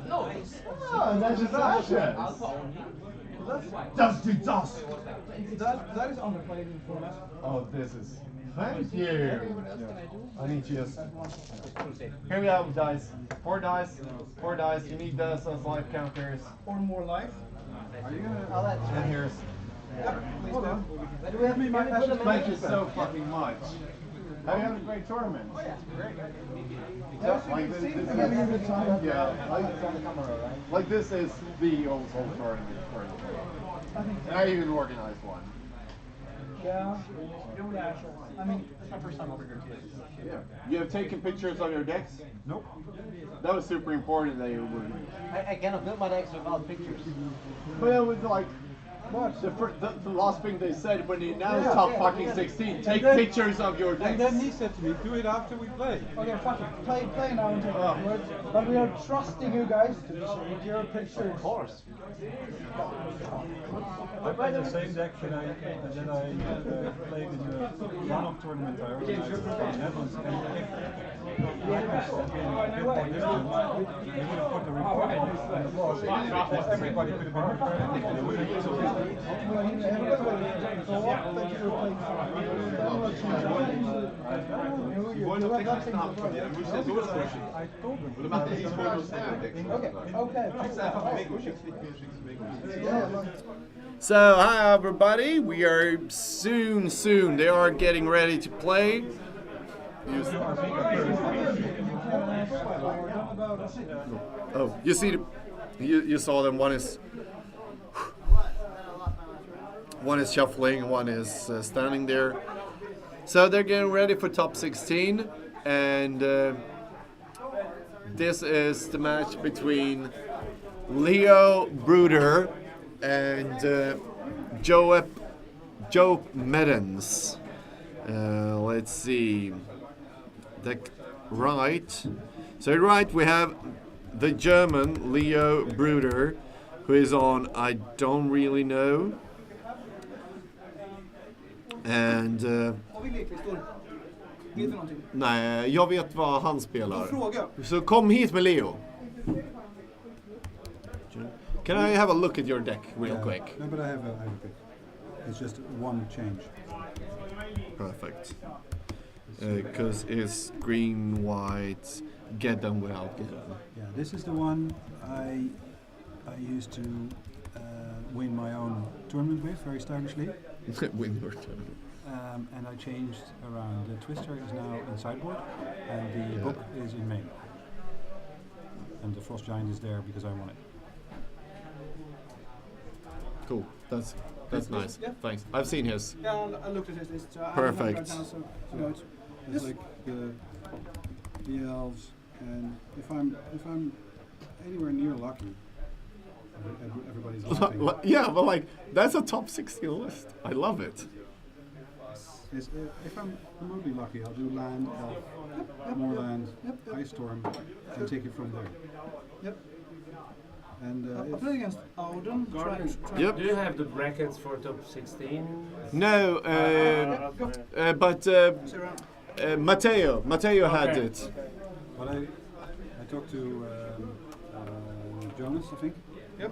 dice. Oh, that's just Russia. Das die das. That is underplayed in format. Oh, this is. Thank you. I need just. Here we have dice. 4 dice. 4 dice. You need those as life counters. Or more life. are you gonna? Oh, that's And here's. Hold on. Do we have to put them Thank in? you so fucking much. Have you had a great tournament? Oh yeah, great. Like this is Having a good time. yeah, It's on the camera, right? like this is the Oldschool tournament for it. I think And I even organized one. yeah. I mean, it's my first time over here too. Yeah. You have taken pictures of your decks? Nope. That was super important that you would. I cannot build my decks without pictures. But it was like What? the last thing they said when they announced Yeah, top yeah, fucking yeah. 16. Take then- pictures of your decks. And then he said to me, do it after we play. Okay, fuck it. Play now and take afterwards. But we are trusting you guys to take your pictures. Of course. I played the same deck that I played in the run-off tournament I organized in the Netherlands. And if Magnus had been a bit more distant, he would have put the report on the blog. Everybody could have been prepared. They would have used it. I told them. So, hi everybody. We are soon. They are getting ready to play. Oh, you see, you saw them. One is shuffling, one is standing there. So they're getting ready for top 16, and this is the match between Leo Bruder and Joe Meddens. Let's see. So right, we have the German Leo Bruder, who is on I don't really know. And nej, jag vet vad han spelar. Så kom hit med Leo. Can I have a look at your deck real quick? No, but I have a pick. It's just one change. Perfect. Because it's green, white, get them without get them. Yeah, this is the one I used to win my own tournament with very stylishly. Win your tournament. And I changed around. The twister is now in sideboard, and the Yeah. book is in main. And the frost giant is there because I want it. Cool. That's nice. Yeah. Thanks. I've seen his. Yeah, I looked at his list. So Perfect. I have it right now, so you know it's It's like the elves, and if I'm anywhere near lucky, everybody's laughing. Yeah, but like that's a top 16 list. I love it. If I'm remotely lucky, I'll do land, elf, more land, ice storm, and take it from there. Yep. And I played against Auden. Yep. Do you have the brackets for top 16? No, but Matteo had Okay. it. but I talked to Jonas, I think. Yep.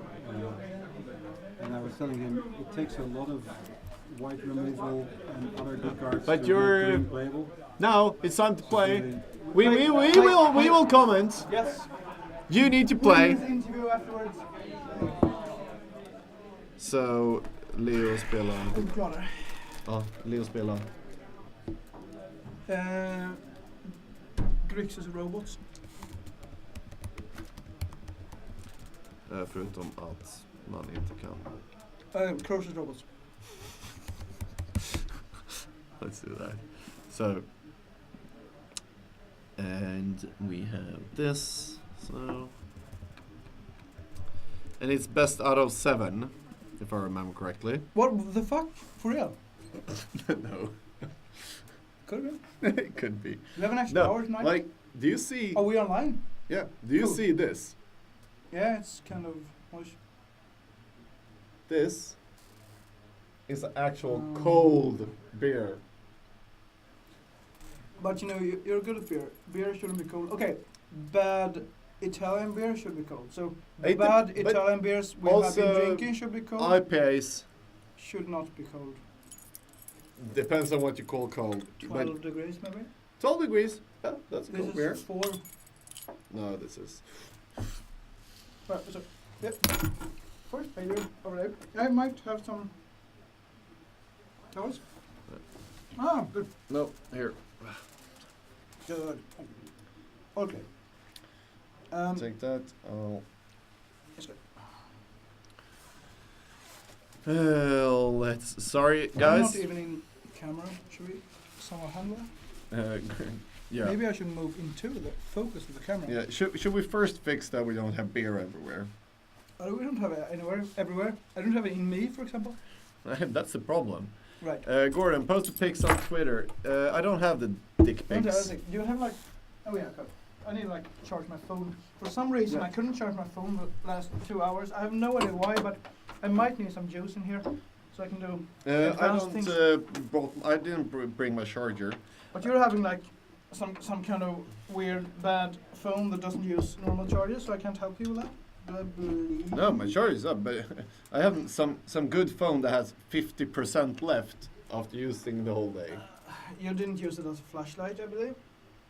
And I was telling him it takes a lot of white removal and other good cards But to you're- make green playable. Now it's time to play. We will comment. Yes. You need to play. This interview afterwards. So Leo spelar. Klarar. Ja, Leo spelar. Grixis Robots. Förutom att man inte kan. Crocious Robots. Let's do that. So, and we have this. So, and it's best out of 7, if I remember correctly. What the fuck? For real? No. Could be. It could be. We have an extra hour tonight. Like, do you see? Are we online? Yeah. Do you Cool. see this? Yeah, it's kind of. This is an actual cold beer. But you know, you're good at beer. Beer shouldn't be cold. Okay, bad Italian beer should be cold. So It bad dep- but Italian beers we have been also drinking should be cold. IPAs Should not be cold. depends on what you call cold. 12 degrees maybe. 12 degrees. Yeah, that's a This cold is beer. 4. No, this is. Right, so, yep. First failure over there. I might have some towels. Ah, good. No, here. Good. Okay. Take that. Oh. Let's go. Well, let's. Sorry, I'm guys. not even in camera. Should we somehow handle that? Yeah. Maybe I should move into the focus of the camera. Yeah. Should we first fix that we don't have beer everywhere? We don't have it anywhere, everywhere. I don't have it in me, for example. That's the problem. Right. Gordon, post the pics on Twitter. I don't have the dick Don't pics. have it. Do you have like? Oh yeah, okay. I need to like charge my phone. For some reason, I couldn't charge my phone the last 2 hours. I have no idea why, but I might need some juice in here, so I can do. I advanced don't. things. I didn't bring my charger. But you're having like some kind of weird bad phone that doesn't use normal charges, so I can't help you with that. I believe. No, my charge is up, but I have some good phone that has 50% left after using the whole day. You didn't use it as a flashlight, I believe,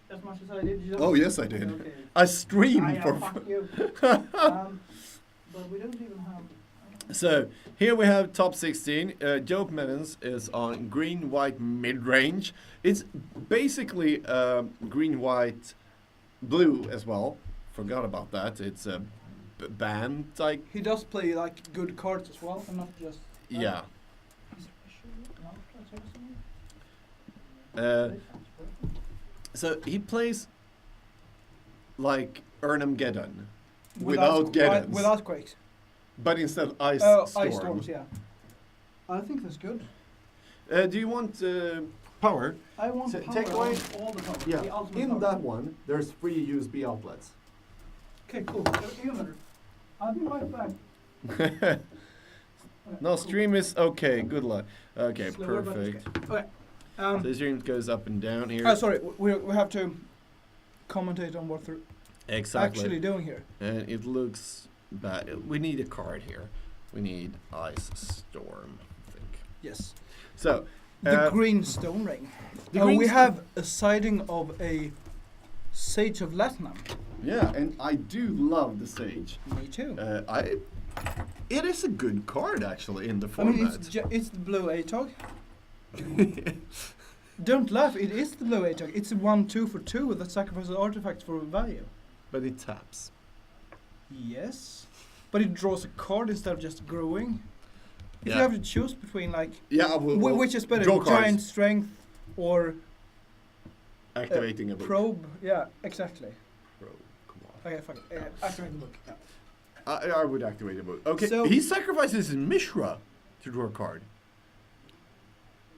as much as I did. You Oh yes, I did. Okay. I streamed for. Fuck you. But we don't even have. So here we have top 16. Joe Menens is on green white mid range. It's basically green white blue as well. Forgot about that. It's a band like. He does play like good cards as well, and not just. Yeah. So he plays like Ernemgeddon without Geddons. Without quakes. But instead ice storm. Ice storms, yeah. I think that's good. Do you want power? I want power. Take I away. want all the power. Yeah. The ultimate In power. that one, there's 3 USB outlets. Okay, cool. Even better. I'll be right back. No, stream is okay. Good luck. Okay, Slower, but it's perfect. Okay. So the stream goes up and down here. Oh, sorry. We have to commentate on what they're Exactly. actually doing here. And it looks bad. We need a card here. We need Ice Storm, I think. Yes. So, The green stone ring. the green We sto- have a sighting of a Sage of Latinum. yeah, and I do love the Sage. Me too. It is a good card actually in the I format. mean, it's the blue ATOG. Don't laugh, it is the blue ATOG. It's a 1/2 for 2 that sacrifices artifacts for value. But it taps. Yes. But it draws a card instead of just growing. If Yeah. you have to choose between like Yeah, which is better, draw cards. giant strength or Activating a book. probe? Yeah, exactly. Bro, come on. Okay, fine. Activate the book. Yeah. I would activate a book. Okay, So- he sacrifices his Mishra to draw a card.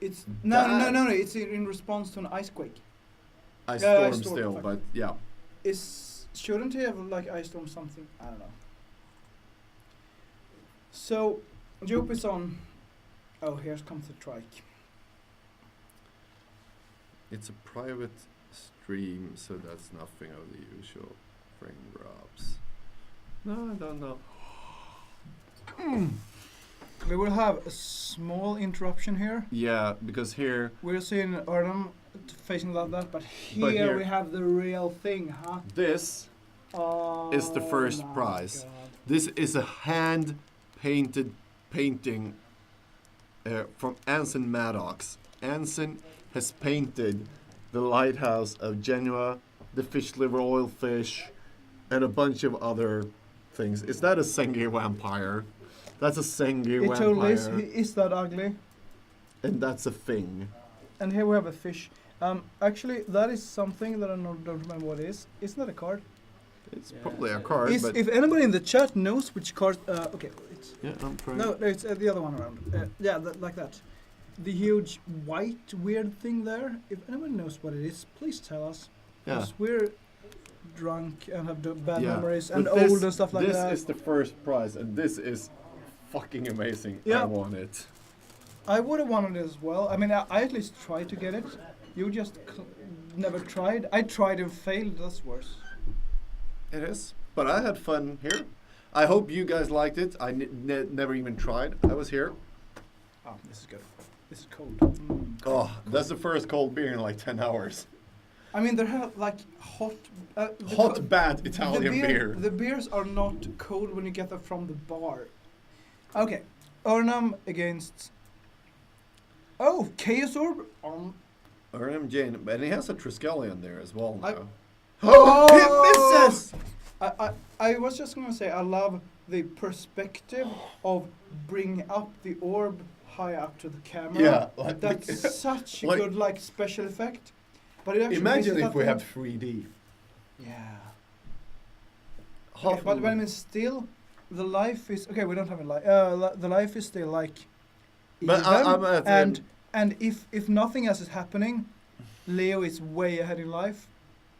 It's no. It's in response to an ice quake. I Yeah, storm storm, still, fuck. but yeah. Shouldn't he have like ice storm something? I don't know. So, Jope is on. Oh, here comes the trike. It's a private stream, so that's nothing of the usual frame grabs. No, I don't know. We will have a small interruption here. Yeah, because here, We're seeing Erdem facing like that, but here, here- we have the real thing, huh? this Oh, is the first my prize. God. This is a hand-painted painting from Anson Maddox. Anson has painted the lighthouse of Genoa, the Fishliver Oil Fish, and a bunch of other things. Is that a Sengir vampire? That's a Sengir It vampire. totally is. He is that ugly. And that's a thing. And here we have a fish. Actually, that is something that I don't remember what it is. Isn't that a card? It's probably a card, but If anybody in the chat knows which card, okay, it's yeah, I'm trying. no, it's the other one around. Yeah, like that. the huge white weird thing there. If anyone knows what it is, please tell us. Yeah. Because we're drunk and have bad Yeah. memories But and this- old and stuff like that. This is the first prize, and this is fucking amazing. Yeah. I want it. I would have wanted it as well. I mean, I at least tried to get it. You just never tried. I tried and failed. That's worse. It is. But I had fun here. I hope you guys liked it. I never even tried. I was here. Oh, this is good. This is cold. Oh, that's the first cold beer in like 10 hours. I mean, they have like hot. Hot, bad Italian beer. The beers are not cold when you get them from the bar. Okay, Urnam against. Oh, Chaos Orb on. MtG, and he has a Triskelion there as well now. Oh! He misses! I was just gonna say I love the perspective of bringing up the orb high up to the camera. Yeah, like That's such a like- good like special effect. But it actually Imagine makes if we nothing- had 3D. Yeah. Half Okay, but of- I mean, still, the life is okay. We don't have a life. The life is still like. But Even, I'm at the and end. if nothing else is happening, Leo is way ahead in life.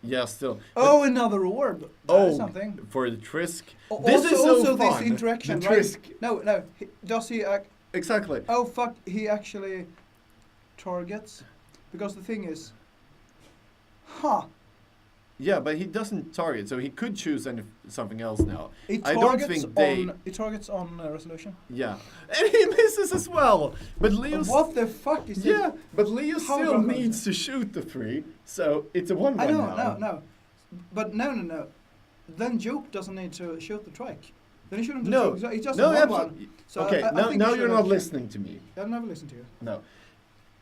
Yeah, still. Oh, another orb. That is something. For the Trisk. Oh, This also, is so also fun. this interaction, The right? Trisk. No. Does he? Exactly. Oh fuck! He actually targets, because the thing is, Yeah, but he doesn't target, so he could choose something else now. It I don't think they. It targets on resolution. Yeah, and he misses as well. But Leo. What the fuck is Yeah, it? but Leo How still wrong needs to shoot the 3, so it's a 1-1 I know, now. no. But no. Then Joke doesn't need to shoot the trike. Then he shouldn't. No, It's just no, a 1-1. So okay, I think now he you're should not have- listening to me. I'll never listen to you. No,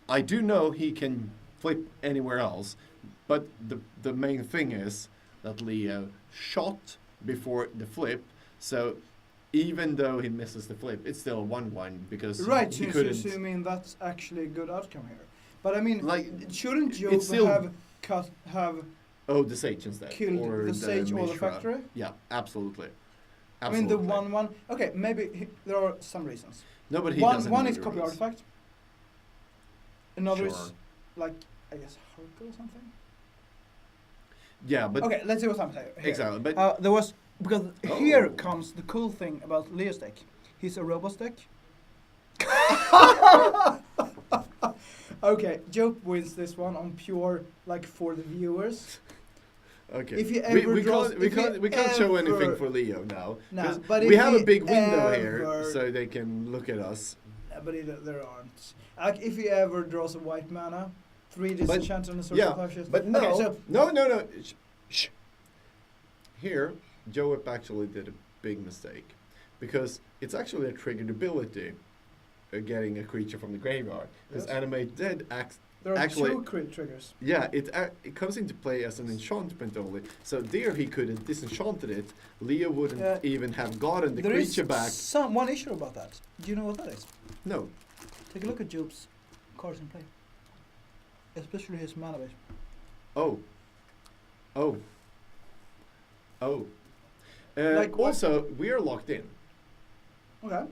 I do know he can flip anywhere else, but the main thing is that Leo shot before the flip, so even though he misses the flip, it's still a 1-1 because Right, he so couldn't. you mean that's actually a good outcome here. But I mean, Like, shouldn't it's Job still- have Oh, the Sage instead. killed or the Sage or the Mishra. Factory? Yeah, absolutely. I mean, the Absolutely. 1-1. Okay, maybe there are some reasons. No, but he One doesn't know is the copy rules. artifact. Another is Sure. like, I guess, Harko or something. Yeah, but Okay, let's see what's happening here. exactly. But There was because here Oh. comes the cool thing about Leo's deck. He's a Robos deck. Okay, Joke wins this one on pure like for the viewers. okay, If he ever we draws- can't we if he can't we can't show anything ever- for Leo now. No, 'cause but we if have a he big window here, ever- so they can look at us. But there aren't. Like if he ever draws a white mana, 3 disenchant and a source Yeah, of flashes. but no, Okay, so no. Shh. Here, Joep actually did a big mistake, because it's actually a triggered ability, getting a creature from the graveyard. Because Yes. Animate Dead acts. there are actually- 2 crit triggers. Yeah, it comes into play as an enchantment only. So there he could have disenchanted it. Leo wouldn't even have gotten the There is creature back. one issue about that. Do you know what that is? No. Take a look at Jobe's cards in play. Especially his mana base. Oh. Like what? Also, we are locked in. Okay.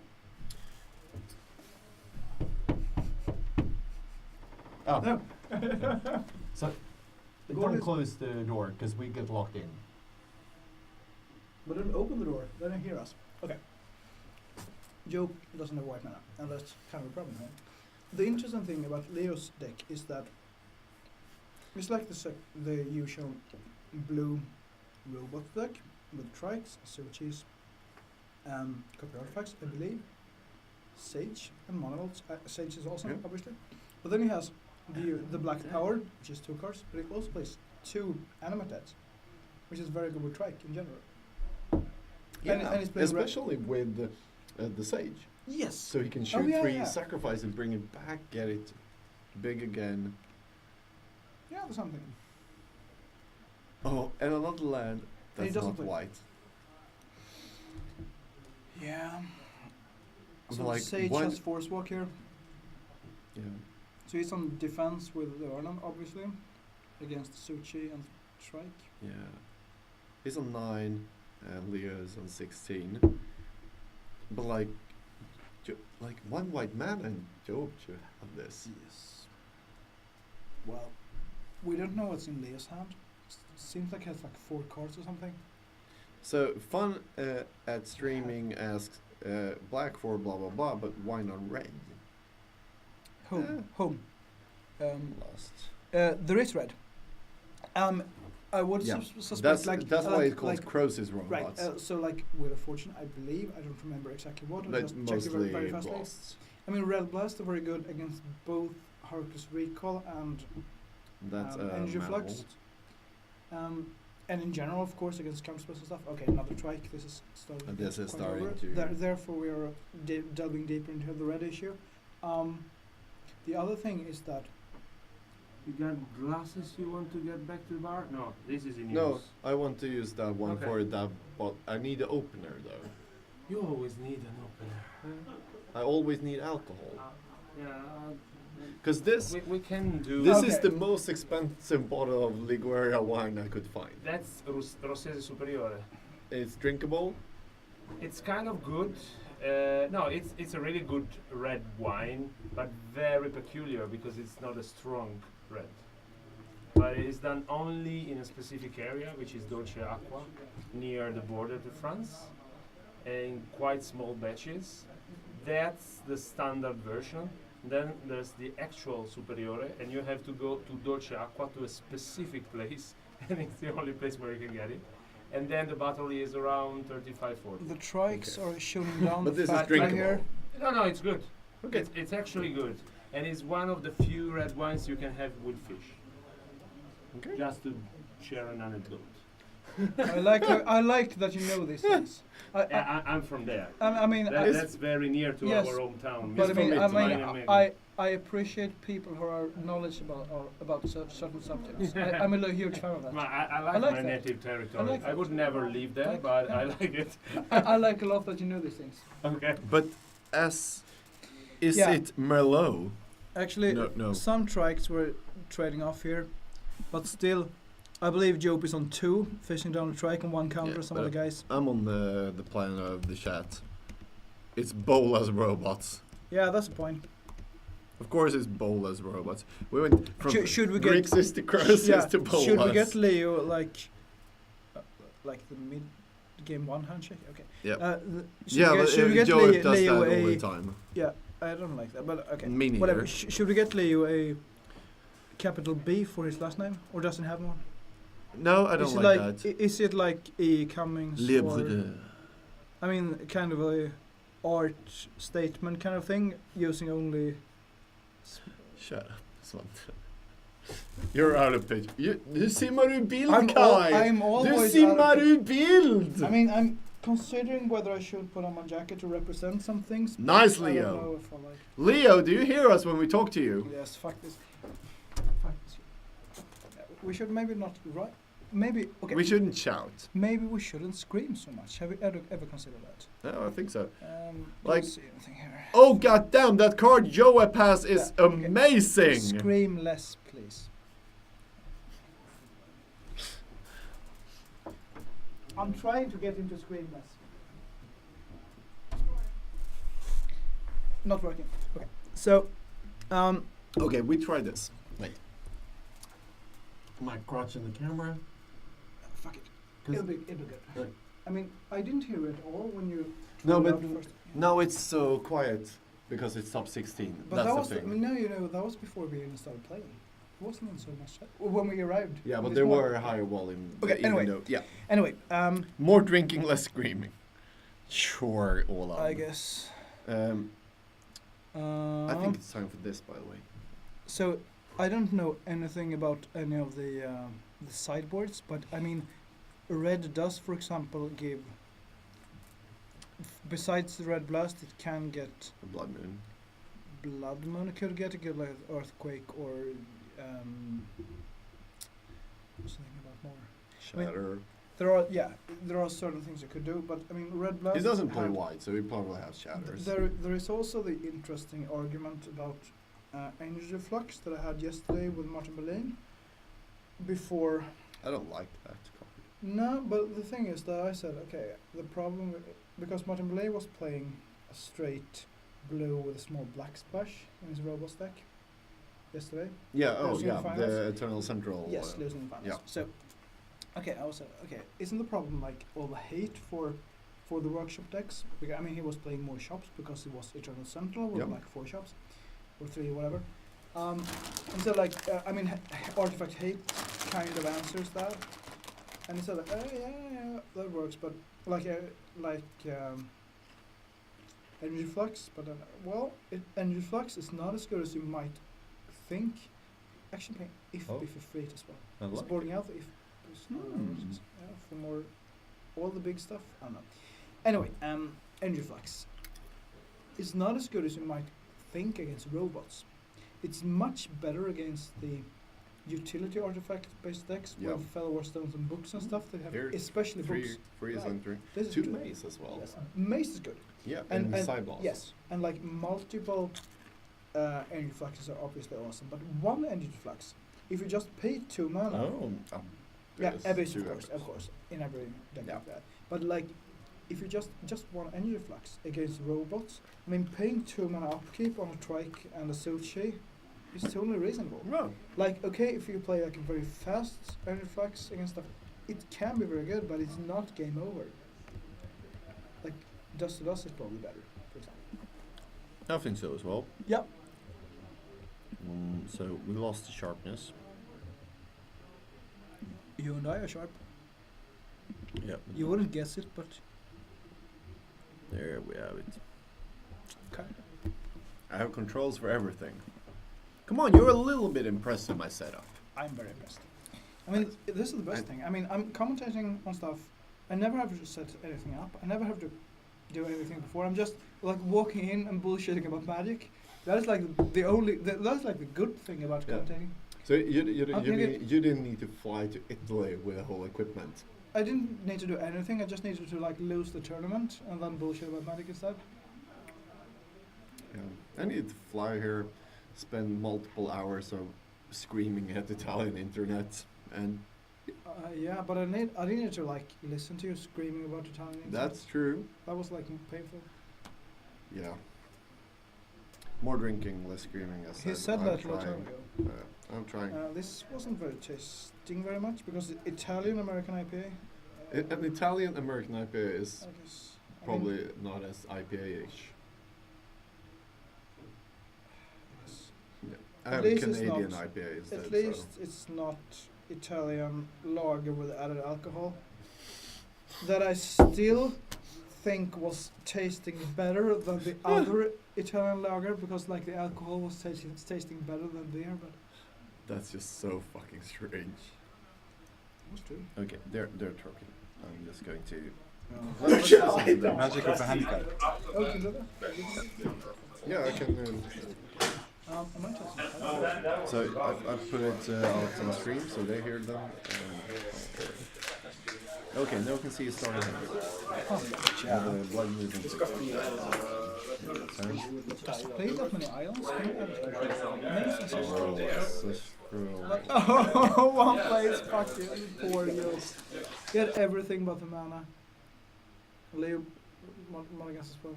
Oh. No. So don't close the door because we get locked in. But don't open the door, then they hear us. Okay. Joe doesn't have white mana, and that's kind of a problem here. The interesting thing about Leo's deck is that it's like the usual blue robot deck with trikes, Sochis, copy artifacts, I believe, Sage, and monovolts. Sage is awesome, Yeah. obviously. But then he has the black power, which is 2 cards, but he also plays 2 animated, which is very good with trike in general. Yeah, And he's playing especially with the Sage. Yes. So he can Oh, shoot yeah, 3, yeah. sacrifice and bring it back, get it big again. Yeah, there's something. Oh, and another land And he that's doesn't not play. white. Yeah. But So like Sage one- has Force Walk here. Yeah. So he's on defense with the Arnhem, obviously, against Suchi and Trike. Yeah. He's on 9 and Leo is on 16. But like like one white man and Job should have this. Yes. Well, we don't know what's in Leo's hand. Seems like he has like 4 cards or something. So fun at streaming asks black for blah blah blah, but why not red? Home. Lost. There is red. I would Yeah. suspect That's why it's called Croesus Right. robots. So like Wheel of Fortune, I believe. I don't remember exactly what. I'll But just check it very, mostly very fastly. blasts. I mean, Red Blast are very good against both Harkus Recall and That's Energy Flux. And in general, of course, against counterspells and stuff. Okay, another trike. This is starting. And this is quite starting over. to- Therefore, we are delving deeper into the red issue. The other thing is that You got glasses you want to get back to the bar? No, this is in No, use. I want to use that one Okay. for that, but I need the opener though. You always need an opener. I always need alcohol. Yeah, Because this we can do. this Okay. is the most expensive bottle of Liguria wine I could find. That's Rosese Superiore. It's drinkable. It's kind of good. No, it's a really good red wine, but very peculiar because it's not a strong red. But it is done only in a specific area, which is Dolce Acqua, near the border to France, in quite small batches. That's the standard version. Then there's the actual Superiore, and you have to go to Dolce Acqua to a specific place, and it's the only place where you can get it. And then the bottle is around 35-40. the trikes are shooting down But the this is fat drinkable. here. No, it's good. Okay. It's actually good, and it's one of the few red wines you can have with fish. Okay. Just to share an anecdote. I like that you know these things. I'm from there. I mean, That's very near to Yes, our hometown. but I from mean, Italy. I appreciate people who are knowledgeable about certain subjects. I'm a huge fan of that. I like like my that. native territory. I like I that. would never leave there, Like- but yeah. I like it. I like a lot that you know these things. Okay. But is Yeah. it Merlot? Actually, No. some trikes were trading off here, but still, I believe Job is on 2, fishing down a trike and 1 counter. Yeah, some but other guys. I'm on the plan of the chat. It's Bolas robots. Yeah, that's the point. Of course, it's Bolas robots. We went from Should we Greek get sister Croesus yeah, to Bolas. should we get Leo like the mid game 1 handshake? Okay. Yeah. Should we get Joe Leo, does Leo that all the a? time. Yeah, I don't like that, but okay. Me neither. Whatever. Should we get Leo a capital B for his last name, or doesn't have one? No, I don't Is it like like that. Is it like E. Cummings? Le or, Brûleur. I mean, kind of a art statement kind of thing, using only. Shut up, Svante. You're out of pitch. Du simmar ur bild, I'm Kai! Du always simmar out of ur bild! I mean, I'm considering whether I should put on my jacket to represent some things. but Nice, I don't Leo. know if I like. Leo, do you hear us when we talk to you? Yes, fuck this. Fuck this. We should maybe not write. Maybe okay. We shouldn't shout. Maybe we shouldn't scream so much. Have you ever considered that? No, I think so. Like, Like- don't see anything here. Oh goddamn, that card Joe has is Yeah, okay. amazing! Scream less, please. I'm trying to get him to scream less. Not working. Okay. So, Okay, we try this. Wait. My crotch in the camera. fuck it. 'Cause- It'll be good. Right. I mean, I didn't hear it all when you. No, tried but out first. now it's so quiet because it's top 16. But That's that was the I thing. mean, no, you know, that was before we even started playing. It wasn't in so much when we arrived. Yeah, but this there morning. were higher volume. Okay, even anyway. though- yeah. Anyway, More drinking, less screaming. Sure, all I guess. I think it's time for this, by the way. So. I don't know anything about any of the sideboards, but I mean, red does, for example, give. Besides the red blast, it can get A blood moon. blood moon. It could get a good like earthquake or something about more. Shatter. There are certain things you could do, but I mean, red blast. He doesn't play had- white, so he probably has shatters. There is also the interesting argument about energy flux that I had yesterday with Martin Boleyn. Before. I don't like that card. No, but the thing is that I said, okay, the problem because Martin Boleyn was playing a straight blue with a small black splash in his robots deck yesterday. Yeah. Oh, Losing in yeah. finals. The Eternal Central. Yes, losing in finals. yeah. So, okay, I was okay. Isn't the problem like all the hate for the workshop decks? Because, I mean, he was playing more shops because it was Eternal Central with Yep. like 4 shops or 3, whatever. And so like I mean, Artifact Hate kind of answers that, and he said like, yeah, that works, but like Energy Flux, but then, well, Energy Flux is not as good as you might think. Actually, playing if afraid as well. I It's like boarding out if for more all the big stuff. I don't know. Anyway, Energy Flux is not as good as you might think against robots. It's much better against the utility artifact based decks Yep. with Fellow War Stones and books and stuff that have Here, especially books. Free is Right. entering. This is 2 good. mace as well. Yes. Mace is good. Yeah, And side boss. yes, and like multiple energy fluxes are obviously awesome, but one energy flux, if you just pay 2 mana, Oh. yeah, there's Abyss 2 of course, in every deck Yeah. like that. But like, if you just one energy flux against robots, I mean, paying 2 mana upkeep on a Trike and a Suchi is totally reasonable. No. Like, okay, if you play like a very fast energy flux against stuff, it can be very good, but it's not game over. Like, Dust to Dust is probably better, for example. I think so as well. Yep. So we lost the sharpness. You and I are sharp. Yeah. You wouldn't guess it, but There we have it. okay. I have controls for everything. Come on, you're a little bit impressed with my setup. I'm very impressed. I mean, this is the best thing. I mean, I'm commentating on stuff. I never have to set anything up. I never have to do anything before. I'm just like walking in and bullshitting about Magic. That is like the only. That's like the good thing about Yeah. commentating. So you thinking- didn't need to fly to Italy with the whole equipment. I didn't need to do anything. I just needed to like lose the tournament and then bullshit about Magic instead. Yeah. I needed to fly here, spend multiple hours of screaming at Italian internet, and Yeah, but I needed to like listen to you screaming about Italian. that's true. That was like painful. Yeah. More drinking, less screaming. As He said I'm that a long time trying. ago. I'm trying. This wasn't very tasting very much because Italian American IPA. An Italian American IPA is I guess. I probably mean, not as IPA-ish. yes. Yeah. I At have least it's Canadian not- IPA instead. At least it's not Italian lager with added alcohol. That I still think was tasting better than the other Italian lager because like the alcohol was tasting better than beer, but That's just so fucking strange. that's true. Okay, they're talking. I'm just going to. Magic of a handicap. Oh, can you do that? Yeah, I can. I might have some. So I put it out on stream so they hear them. Okay, now we can see it starting. Blood movement. Play that many islands? Amazing. So scroll. Oh, one place, fuck you, you poor you. Get everything but the mana. Leo, Monagas as well.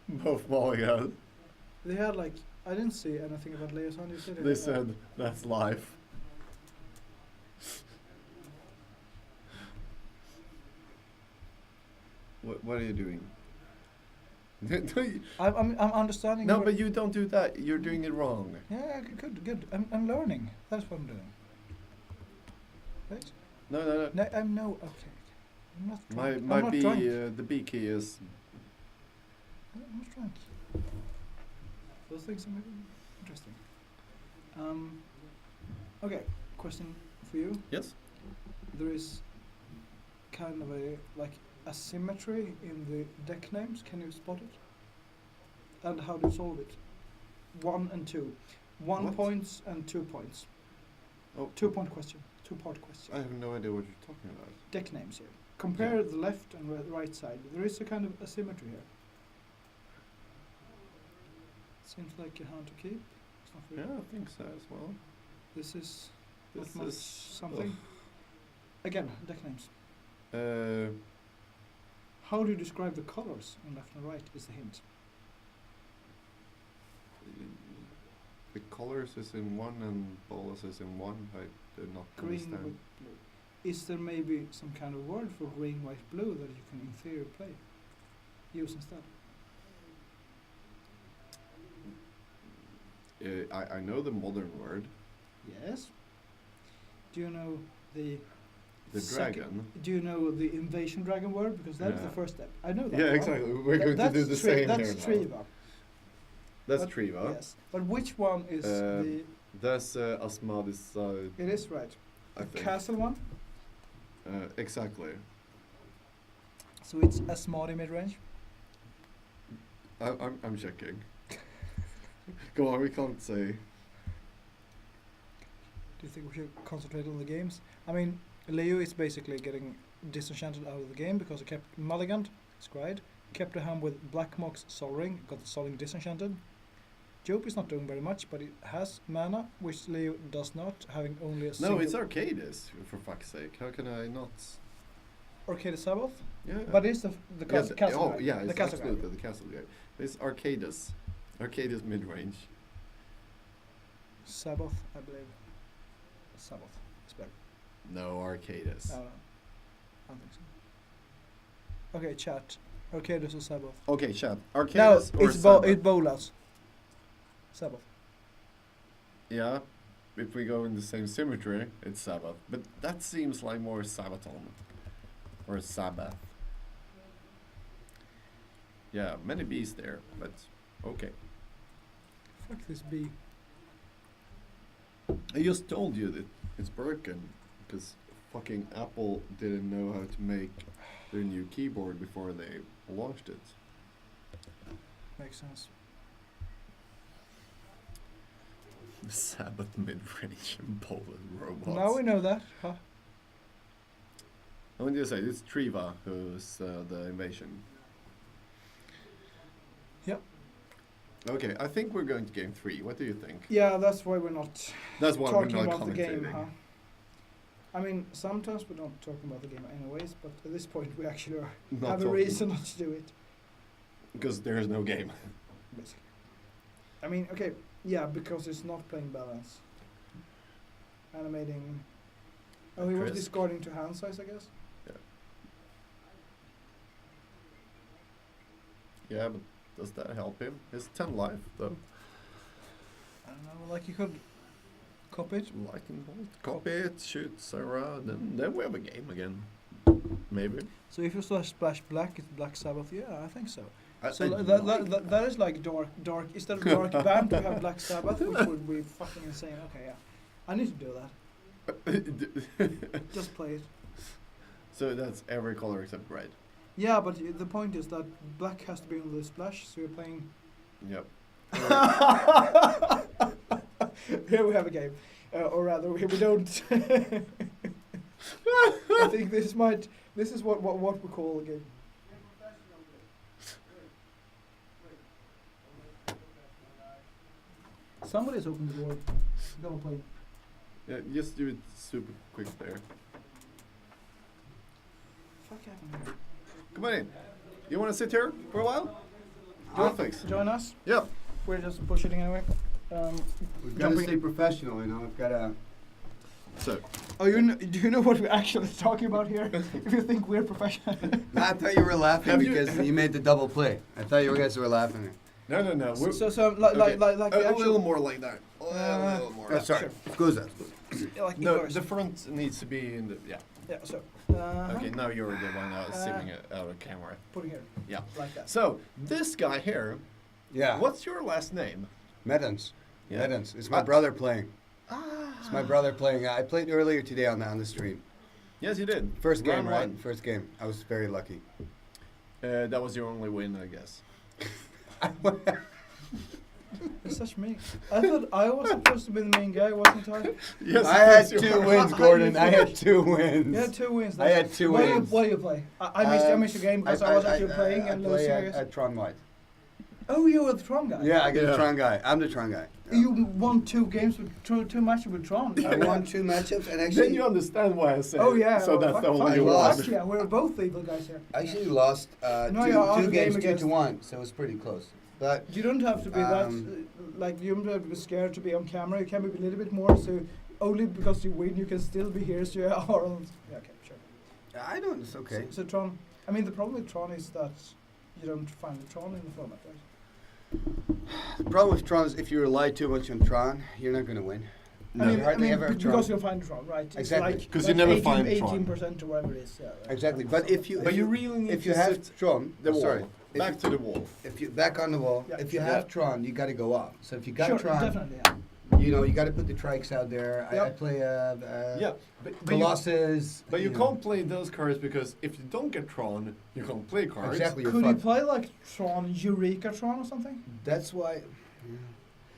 Both Mulligan. They had like, I didn't see anything about Leo's hand, you said it. They said that's life. What are you doing? I'm understanding. No, your- but you don't do that. You're doing it wrong. Yeah, good. I'm learning. That's what I'm doing. Right? No. No, I'm no. Okay. I'm not drunk. My I'm not B, drunk. the B key is. I'm not drunk. Those things are maybe interesting. Okay, question for you. Yes. There is kind of a like asymmetry in the deck names. Can you spot it? And how do you solve it? 1 and 2. 1 What? points and 2 points. Oh, 2-point question. 2-part question. I have no idea what you're talking about. Deck names here. Compare the left and right side. There is a kind of asymmetry here. Seems like a hand to keep. It's not Yeah, really. I think so as well. This is This not much is something. Again, deck names. Uh, How do you describe the colors on left and right is the hint. colors is in one and bolas is in one? I do not Green with understand. blue. Is there maybe some kind of word for green, white, blue that you can in theory play? Use instead? I know the modern word, Yes. Do you know the the dragon. Do you know the invasion dragon word? Because that's the Yeah. first step. I know that. Yeah, one. exactly. We're going to do the same That's here now. Triva. That's But- Triva. Yes. But which one is the? That's Asmadis. It is right. I The think. castle one. Exactly. So it's Asmadi mid range. I'm checking. Go on, we can't say. Do you think we should concentrate on the games? I mean, Leo is basically getting disenchanted out of the game because he kept Mulligant, Scried, kept the hand with Black Mox Sol Ring, got the Sol Ring disenchanted. Jope is not doing very much, but it has mana, which Leo does not, having only a No, single it's Arcadis, for fuck's sake. How can I not? Arcadis Sabbath. Yeah. But it's the Yes, castle oh, guy. yeah, the it's castle guy. absolutely the castle guy. It's Arcadis. Arcadis mid-range. Sabbath, I believe. Sabbath is better. No, Arcadis. I don't know. I don't think so. Okay, chat. Arcadis or Sabbath? Okay, chat. No, Arcadis or it's Sabbath? Bolas. Sabbath. Yeah, if we go in the same symmetry, it's Sabbath. But that seems like more Sabaton. Or Sabbath. Yeah, many B's there, but okay. Fuck this bee. I just told you that it's broken because fucking Apple didn't know how to make their new keyboard before they launched it. Makes sense. Sabbath mid-range and Poland robots. Now we know that. Huh? I want you to say it's Triva who's the invasion. Yep. Okay, I think we're going to game 3. What do you think? Yeah, that's why we're not That's why talking we're not about the game, commentating. huh? I mean, sometimes we're not talking about the game anyways, but at this point we actually Not have a talking. reason not to do it, Because there is no game. basically. I mean, okay, yeah, because it's not playing balance. Animating. Oh, he was Chris? discarding to hand size, I guess? Yeah, but does that help him? It's 10 life, though. I don't know, like you could copy it. Lightning bolt. Copy it, shoot Sarah, then we have a game again. Maybe. So if you splash black, it's Black Sabbath. Yeah, I think so. I So like that is like dark. Instead of dark band, we have Black Sabbath, which would be fucking insane. Okay, yeah, I need to do that. Just play it. So that's every color except red. Yeah, but the point is that black has to be on the splash, so you're playing. Yep. Here we have a game, or rather, we don't. I think this is what we call a game. Somebody's opened the door. Go and play. Yeah, just do it super quick there. Fuck happened. Come on in. You want to sit here for a while? Thanks. Join us. Yeah. We're just bullshitting anyway. We've got to stay professional, you know. We've got to. So. Oh, do you know what we're actually talking about here? If you think we're professional. I thought you were laughing because you made the double play. I thought you guys were laughing. No. So like the a actual. little more like that. A little more. Oh, sorry. Sure. Goes that. Yeah, like No, inverse. the front needs to be in the Yeah. So. Okay, now you're the one simming it out of camera. Put it here. Yeah. Like that. So this guy here. Yeah. What's your last name? Medans. Yeah. Medans. It's my brother playing. Ah. It's my brother playing. I played earlier today on the stream. Yes, you did. First game, Round right? one. First game. I was very lucky. That was your only win, I guess. It's such me. I thought I was supposed to be the main guy, wasn't I? Yes, I had you 2 were. wins, Gordon. I had 2 wins. You had 2 wins. I had 2 wins. What do you play? I missed your game because I was actually playing and I play losing. I guess. at Tron White. Oh, you were the Tron guy. Yeah, I get a Tron guy. I'm the Tron guy. You won 2 games with 2 matches with Tron. I won 2 matchups and Then actually you understand why I said. Oh yeah. So that's the only I one. lost. Yeah, we're both the evil guys here. actually lost No, you're out 2 of game games 2 against- to 1, so it was pretty close. But You don't have to be that like you might be scared to be on camera. You can be a little bit more. So only because you win, you can still be here. So you are on. Yeah, okay, sure. I don't. It's okay. So Tron. I mean, the problem with Tron is that you don't find the Tron in the format, right? The problem with Tron is if you rely too much on Tron, you're not going to win. I mean, hardly ever have Tron. because you'll find Tron, right? It's Exactly. like 'Cause you never find Tron. 18% or whatever it is. Yeah, right. Exactly. But if you really need if you to have sit Tron, the wall. sorry, if Back you- to the wall. if you back on the wall, Yeah. if you have Tron, you got to go up. So if you got Sure, Tron, definitely. Yeah. you know, you got to put the trikes out there. I Yep. play Yeah, but you, Colossus. but you know. can't play those cards because if you don't get Tron, you can't play cards. Exactly. You're Could you fucked. play like Tron, Eureka Tron or something? That's why. Yeah.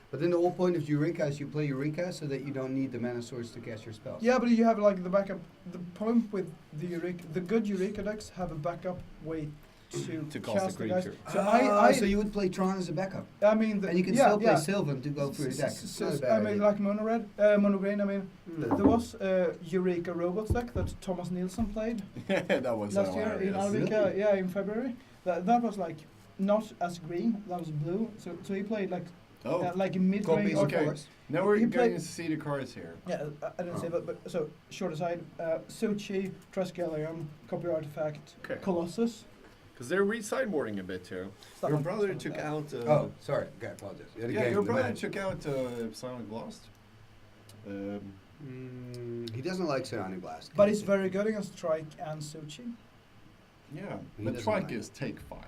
But then the whole point of Eureka is you play Eureka so that you don't need the mana source to cast your spells. Yeah, but you have like the backup. The problem with the Eureka, the good Eureka decks have a backup way to cast a cast the guys. creature. So so you would play Tron as a backup. I mean, And you can yeah, still play yeah. Sylvan to go through your deck. It's not a bad I mean, idea. like mono red, mono green. I mean, Mm. there was a Eureka Robots deck that Thomas Nielsen played That was last year in hilarious. Alvika. Yeah, in February. That was like not as green. That was blue. So he played like Oh, like a mid range. Copies, of okay. course. now we're he going played- to see the cards here. Yeah, I didn't say that, but so short aside, Sochi, Treskelium, Copy Artifact, Okay. Colossus. Because they're re-sideboarding a bit here. stuff Your like- brother stuff took like that. out... Oh, sorry. Okay, I apologize. You had a yeah, game your of the brother match. took out Silent Blast. He doesn't like Psionic Blast. But it's very good against Trike and Sochi. Yeah, He but doesn't Trike like is take 5.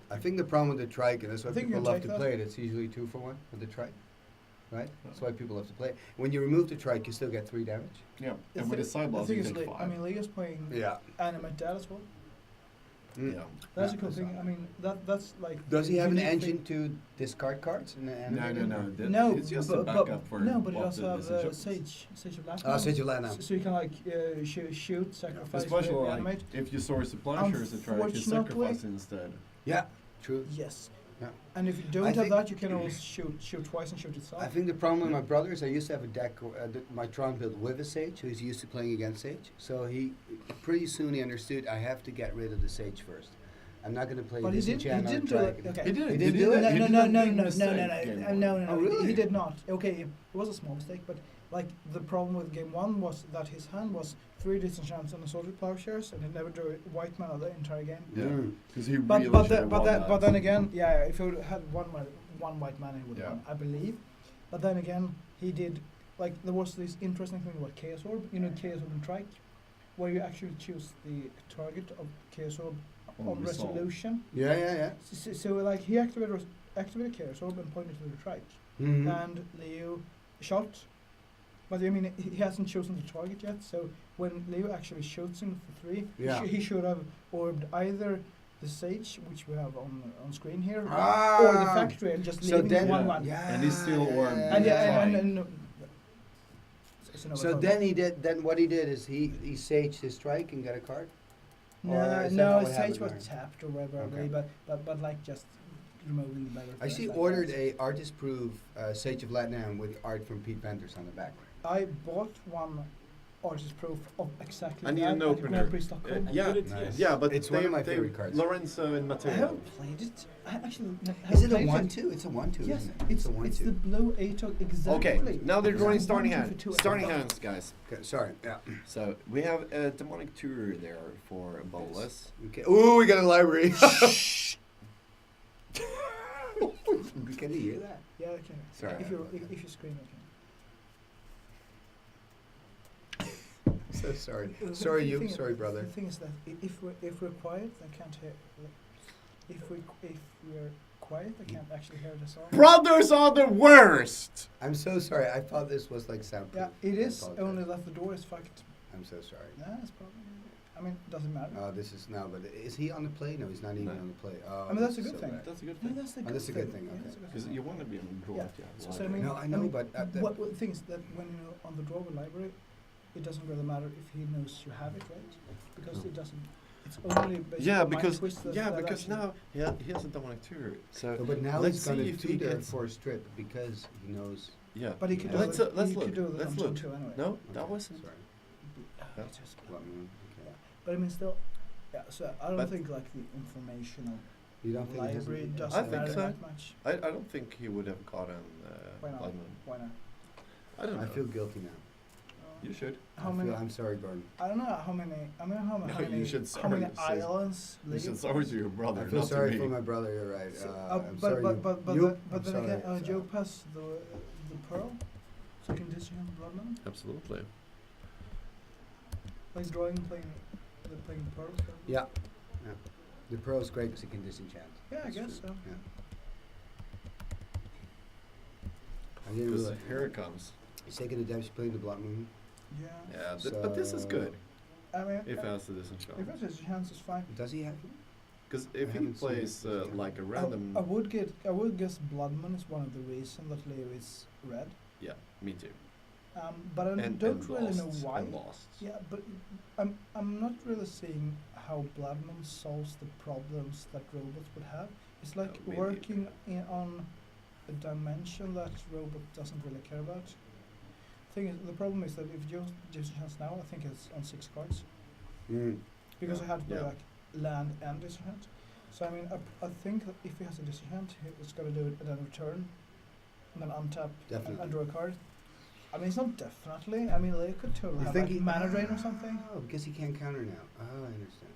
I think the problem with the trike, and that's why I think people you love take to that. play it, it's usually 2 for 1 with the trike. Right? That's why people love to play it. When you remove the trike, you still get 3 damage. Yeah, The and with the side the blast thing you is, take like, 5. I mean, Leo's playing Yeah. Animate Dad as well. Yeah. That's Yeah, a cool that's thing. not- I mean, that's like. Does he have an unique engine thing. to discard cards? In the No, anime? No, it's just but, a backup for no, but it what also the has message opens. Sage of Latin. Oh, Sage of Latin. So you can like shoot, sacrifice, Especially like, animate. if you source a pleasure as a Trike, you Unfortunately- sacrifice instead. Yeah, true. Yes. Yeah. And if you don't I have think- that, you can always shoot twice and shoot itself. I think the problem with my brother is I used to have a deck, my Tron built with a Sage, so he's used to playing against Sage. So he, pretty soon he understood I have to get rid of the Sage first. I'm not going to play But he this didn't. He enchant on didn't do Trike. it. Okay. He did. He didn't do it? No, He no, did no, a no, big no, mistake no, game no, one. no, no. Oh, really? He did not. Okay, it was a small mistake, but like the problem with game 1 was that his hand was 3 disenchants and assaulted plowshares, and he never drew a white mana the entire game. Yeah, Mm. because he But really but should have won that. but then again, yeah, if he had one white mana, he would have Yeah. won, I believe. But then again, he did like there was this interesting thing about Chaos Orb. You know, Chaos Orb and Trike, where you actually choose the target of Chaos Orb on resolve. resolution. Yeah, yeah, yeah. So like he activated Chaos Orb and pointed to the Trike, Mhm. and Leo shot. But I mean, he hasn't chosen the target yet. So when Leo actually shoots him for 3, Yeah. he should have orbed either the Sage, which we have on screen here, or the Ah. Factory, and just So leaving then, 1/1. yeah, And he's still orb. And Yeah. So then he did. Then what he did is he saged his strike and got a card. Or No, is that no, not what Sage happened was there? tapped or whatever, Okay. but like just removing the better. I see ordered a artist proof Sage of Latinam with art from Pete Benders on the back. I bought one artist proof of exactly I need that an at opener. Grand Prix Stockholm. Yeah, Nice. yeah, but It's one of my they- favorite cards. Lorenzo and I Matteo. haven't played it. I actually Is it a played 1/2? It's a 1/2. Yes, isn't it? it's a the 1/2. blue 8 exactly. Okay, now they're drawing It's starting 1, 2 hand. for 2 Starting as well. hands, guys. Okay, sorry. Yeah. So we have a demonic tour there for Bolas. Okay. Ooh, we got a library. Can you hear that? Yeah, okay. Sorry. If you scream, okay. So sorry. The Sorry, thing you. is- Sorry, brother. The thing is that if we're quiet, I can't hear. If we're quiet, I can't actually hear the song. Brothers are the worst! I'm so sorry. I thought this was like soundproof. Yeah, it I is. apologize. Only that the door is fucked. I'm so sorry. Yeah, it's probably. I mean, doesn't matter. This is now, but is he on the play? No, he's not even No. on the play. Oh, I mean, that's a this good is so thing. bad. That's a good No, thing. that's the Oh, good that's a good thing. thing, Yeah, okay. that's a good Because thing. you want to be on the draw. Yeah. Yeah. So I mean, No, I know, but what the thing is that when you're on the draw with library, it doesn't really matter if he knows you have it, right? Because it doesn't. It's only basically Yeah, my because twist that because actually- now he has a demonic tour. So No, but now let's he's gonna see if he tutor gets. for a strip because he knows. Yeah. But he could do Let's it. let's he look. Could do it Let's on look. turn 2 anyway. No, that Okay, wasn't. Sorry. That's Well, okay. But I mean, still, yeah. So I don't But- think like the informational You don't think he has library it? doesn't I think matter so. that much. I don't think he would have caught an Why not? Bloodman. Why not? I don't know. I feel guilty now. You should. How many? I'm sorry, Gordon. I don't know how many. I mean, how No, many? you should how many sorry, say- islands? You Leo should sorry to your brother, I feel not to sorry me. for my brother. You're right. I'm but sorry. but you, but I'm then sorry, again, so- Joe passed the pearl, so you can discount the bloodman. Absolutely. Like drawing, playing pearl. So. Yeah. Yeah. The pearl is great because it can disenchant. Yeah, I That's guess true. so. Yeah. I didn't Because really. here it comes. He's taking the damage playing the blood moon. Yeah. Yeah, but this is good. I mean, If it has the disenchant. if it's his chance, it's fine. Does he have? Because I if he haven't seen plays it. like a random... I would guess Bloodman is one of the reasons that Leo is red. Yeah, me too. But I And don't really know lost, why. and lost. Yeah, but I'm not really seeing how Bloodman solves the problems that robots would have. It's like maybe. working on a dimension that robot doesn't really care about. The problem is that if you just chance now, I think it's on 6 cards because Yeah. I have to play Yeah. like land and disenchant. So I mean, I think that if he has a disenchant, it's got to do it at end of turn, and then untap and draw a card. I mean, it's not definitely. I mean, they could totally have like mana drain or something. Oh, because he can't counter now. Oh, I understand.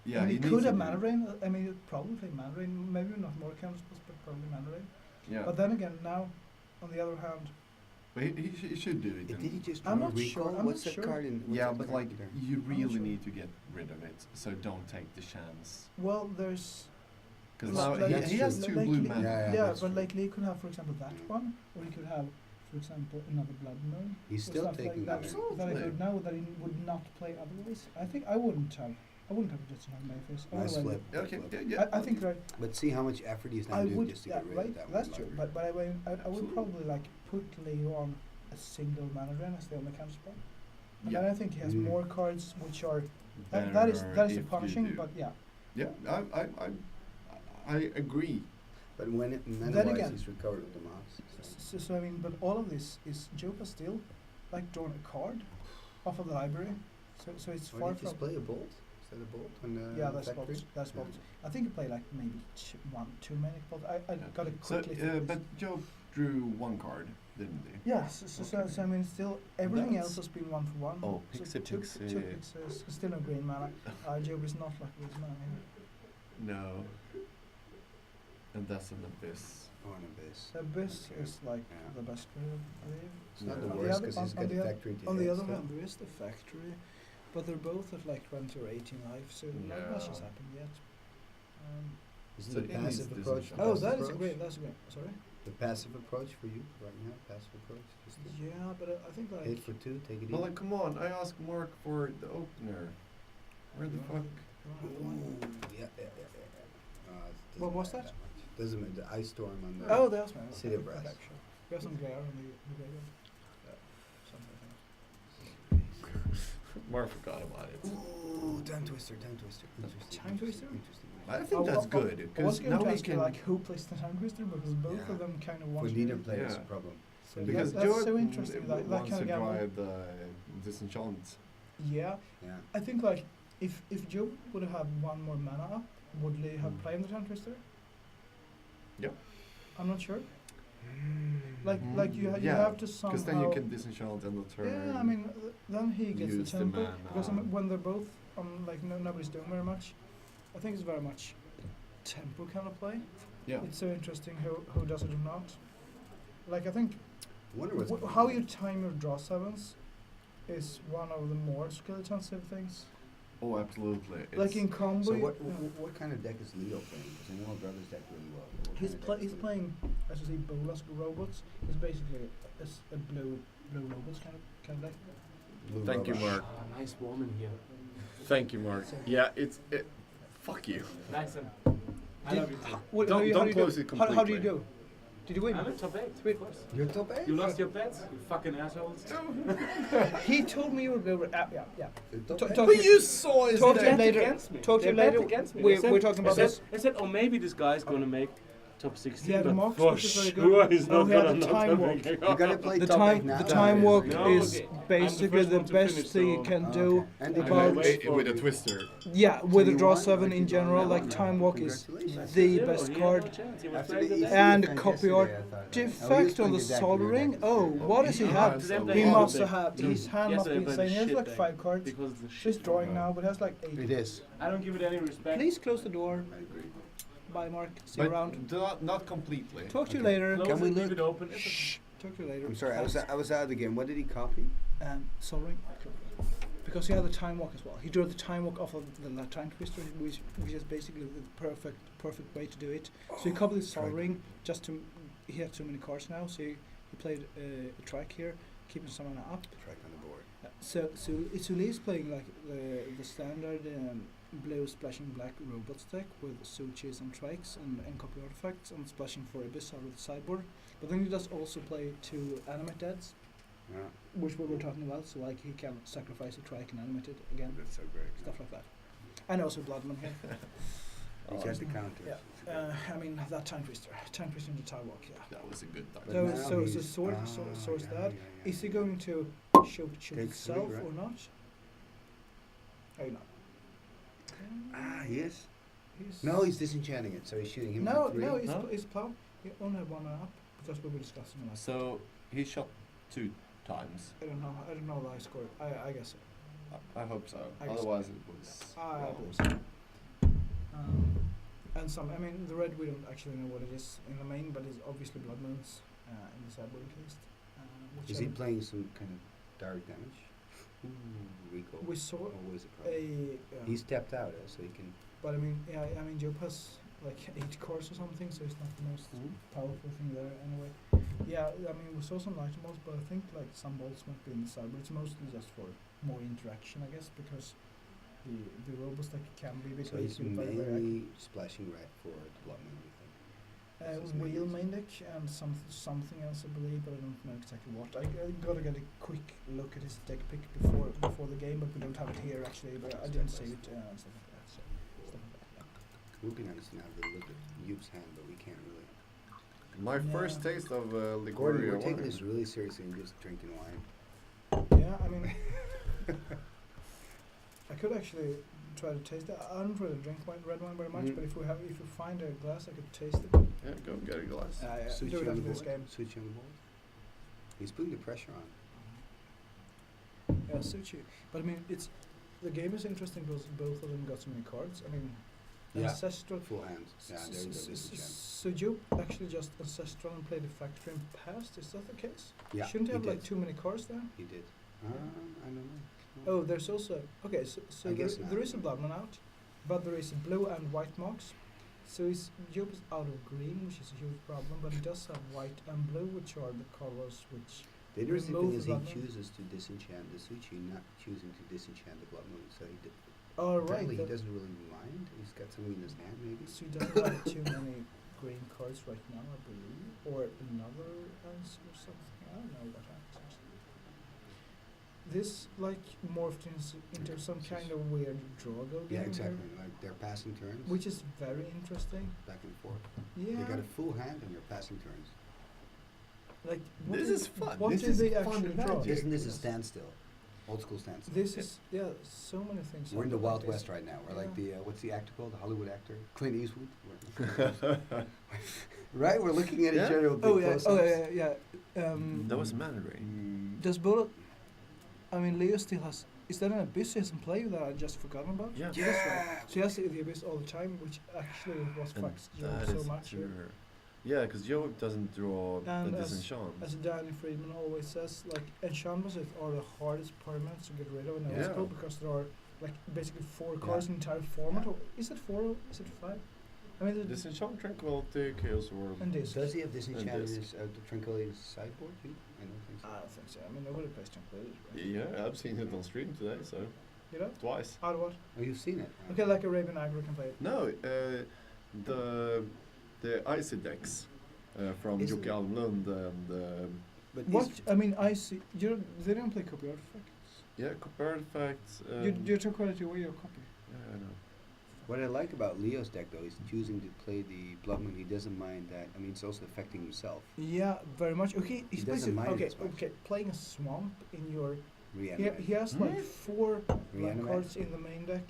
Yeah, I mean, he he needs could to have do- mana drain. I mean, it'd probably play mana drain. Maybe not more counters, but probably mana drain. Yeah. But then again, now, on the other hand, But he should do it. Did then. he just I'm draw not recall? sure, I'm What's not that sure. card in? what's Yeah, that but card like, in there? you really sure. need to get rid of it, so don't take the chance. well, there's Because Well, now like- he has like- 2 like- blue like- mana. Yeah, that's but true. like Lee could have, for example, that one, or he could have, for example, another blood moon. He's or still stuff taking like that. damage. That I Absolutely. could know that he would not play otherwise. I think I wouldn't have just on my face. Nice flip. Okay, flip. yeah. I think right. But see how much effort he's now I doing would, just to yeah, get rid right. of that That's one. true. library. But I would Absolutely. probably like put Leo on a single mana drain as the only counter spell. And Yeah. then I think he has Mm. more cards which are that Better is if you punishing. do. But yeah, Yeah, I agree. But when it Then mana-wise, again- he's recovered with the mouse. so I mean, but all of this is Jopa still like drawing a card off of the library. So it's Why far did you from. play a bolt? Is that a bolt? On the Yeah, that's factory? bolts. That's Yeah. bolts. I think he played like maybe 2 manic bolts. I Yeah. got it So, quickly. through but this. Joe drew 1 card, didn't he? Yeah, so I mean, still everything That's- else has been 1 for 1. Oh, So pixie, two pixie. pixies, still no green mana. Job is not like green mana. No. And that's an abyss. Oh, an abyss. The Abyss Okay. is like Yeah. the best card, I believe. It's not Yeah. the On worst other- because he's on got the the oth- factory to On the hit other still. hand, there is the factory, but they're both at like 20 or 18 life, so not much has Yeah. happened yet. Isn't So the it needs passive this approach? is- the Oh, best that is a approach? great. That's a great. Sorry. The passive approach for you right now? Passive approach? Just Yeah, but I think like 8 for 2, take it Well, easy. like, come on, I asked Mark for the opener. Where the fuck? Ooh, yeah. It What doesn't was matter that? much. Doesn't matter. The ice storm on the Oh, that's my City of Brass. We have some glare on the graveyard. Mark forgot about it. Ooh, time twister, time twister. Interesting. Time twister? Interesting. I think that's good, I was because going now to we ask you can... like who plays the time twister because both Yeah. of them kind of For want neither player is a Yeah. problem. So Because that's Joe so interesting. That wants kind to of gamble. drive the disenchant. Yeah, Yeah. I think like if Joe would have had 1 more mana up, would they have played the time twister? Yep. I'm not sure. Like you Yeah, have to somehow. Because then you can disenchant and the turn. Yeah, I mean, then he gets the use the tempo mana. because I mean, when they're both like nobody's doing very much. I think it's very much tempo kind of play. Yeah. It's so interesting who does it or not. Like I think Wonder what's how you time your draw 7s is one of the more skill intensive things. Oh, absolutely. Like in combo. So you- what, yeah. what kind of deck is Leo playing? Because I know my brother's deck really well. What He's kind of deck he's is he playing, as you see, Bolas robots. It's basically a blue robots kind of deck. Blue Thank you, rubber. Mark. Nice woman here. Thank you, Mark. Yeah, fuck you. Nice. I love you too. What, Don't- how do you, don't how do you close do? it How do you completely. do? Did you win? I'm in top 8, Sweet. of course. You're top 8? You lost your bets, you fucking assholes. He told me you would go over. Yeah. You're top Talk- eight? talk- But you saw his Talk to They you bet later. against me. Talk to They you bet later. against me. We're They said- talking about they this. said, they said, oh, maybe this guy's gonna make top 16. He had but Mox, for which is very sure good. he's Oh, not he had gonna the knock time them walk. again. You gotta play The top time, eight now. the time walk No, is okay. basically first the one to best finish, thing you so- can Okay. do. And about With a twister. Yeah, with So a you draw won? 7 Like in you general, won like now? time walk is Congratulations. the Yeah, best he had card. no chance. He was After playing the the best. EC And event copy yesterday, art I thought, defect on the soldering. Oh, what does he have? He must have his hand must be insane. He has like 5 cards. Because the He's shit drawing now, but has like 8. It is. I don't give it any respect. Please close the door. Bye, Mark. See you around. Not completely. Talk to you Okay. later. Close Can we it, leave look? it open. Shh. Talk to you later. I'm sorry, I was out of the game. What did he copy? Soldering. Because he had the time walk as well. He drew the time walk off of the time twister, which is basically the perfect way to do it. So he copied the soldering just to. He had too many cards now, so he played a track here, keeping some mana up. Track on the board. So Sully's playing like the standard blue splashing black robots deck with Suchis and Trikes and copy artifacts and splashing for Abyss out of the sideboard. But then he does also play 2 animate deads, Yeah, which we were talking about. So like he can sacrifice a Trike and animate it again, that's so great. stuff like that. And also Bloodman here. He's got the counters. Yeah. I mean that time twister into time walk. Yeah. That was a good time. But So now so he's- source yeah, that. yeah, Is he yeah. going to shoot Takes himself three, right? or not? Oh, not. Ah, he is. He's No, he's disenchanting it, so he's shooting him no, for 3. no, he's, Huh? he's plow. He only had 1 up because we were discussing that. So he shot 2 times. I don't know the high score. I guess so. I hope so. I guess Otherwise it was. I well, believe so. And some, I mean, the red we don't actually know what it is in the main, but it's obviously Blood Moons in the sideboard at least. Which Is I he mean, playing some kind of direct damage? Ooh, Rico. We saw Always a problem. He's tapped out, so he can. but I mean, yeah, I mean, Joe has like 8 cores or something, so it's not the most powerful thing there anyway. Yeah, I mean, we saw some light balls, but I think like some balls might be in the side, but it's mostly just for more interaction, I guess, because the robots like can be a bit So he's weak, but very mainly splashing red for the blood moon, you think? That's his main wheel reason. main deck and something else, I believe, but I don't know exactly what. I gotta get a quick look at his deck pick before the game, but we don't have it here actually. But I didn't save it. Stuff like that. So stuff like that. Yeah. We've been nice to have a look at Yube's hand, but we can't really. My Yeah. first taste of Gordon, Ligoria we're taking wine. this really seriously and just drinking wine. Yeah, I mean, I could actually try to taste it. I don't really drink red wine very much, Mhm. but if we find a glass, I could taste it. Yeah, go get a glass. Yeah, Switch do it on the after this board. game. Switch on the board. He's putting the pressure on. Yeah, suit you. But I mean, it's the game is interesting because both of them got so many cards. I mean, Ancestral. Full hands. Yeah, there you go. Disenchant. So you actually just Ancestral and played the Factory in past? Is that the case? Yeah, Shouldn't he have like did. too many cards there? He did. I don't know. Oh, there's also okay. So I there, guess not. there is a Bloodman out, but there is a blue and white marks. So his Job is out of green, which is a huge problem. But he does have white and blue, which are the colors which. The interesting remove thing is the he Blood Moon. chooses to disenchant the Suchi, not choosing to disenchant the Blood Moon. So he did. Oh right. Apparently he that- doesn't really mind. He's got something in his hand, maybe. So he doesn't have too many green cards right now, I believe, or another answer or something. I don't know what answers. This like morphed into some kind of weird draw go game Yeah, here, exactly. Like they're passing turns. which is very interesting. Back and forth. Yeah, They got a full hand and you're passing turns. like what This did- is fun. What This did is they fun actually magic. draw? Isn't this a standstill? Old school standstill. This is so many things. We're in the happen like Wild this. West right now. We're like Yeah. the what's the actor called? The Hollywood actor, Clint Eastwood. Right? We're looking at each Yeah. other with Oh big yeah, close-ups. yeah. That was Mandarin. Does Bullet? I mean, Leo still has. Is that an Abyss he hasn't played that I just forgotten about? Yeah. That's right. So he has the Abyss all the time, which actually was And fucks Joe that so is much. true. Yeah, because Joe doesn't draw And the as disenchant. Danny Friedman always says, like enchantments are the hardest permanents to get rid of in Yeah. Oldschool because there are like basically 4 cards in the entire format. Or is it 4? Or is it 5? I mean, Disenchant, Tranquility, Chaos World. and this. Does he have disenchanted disc. his Tranquility's sideboard too? I don't think so. I don't think so. I mean, nobody plays Tranquility, right? Yeah, I've seen it on stream today, so You know? twice. Out of what? Oh, you've seen it. Right? Okay, like a Raven Aggro can play it. No, the Icy decks from Is Jocke it? Almlund and But What? I mean, I see. They don't play copy artifacts. yeah, Copper Artifacts. You took quality away your copy. Yeah, I know. What I like about Leo's deck, though, is choosing to play the Blood Moon. He doesn't mind that. I mean, it's also affecting himself. Yeah, very much. Okay, He he's doesn't mind okay. as much. Okay, playing a swamp in your. Reanimate. He has like 4 black Reanimate. cards in the main deck,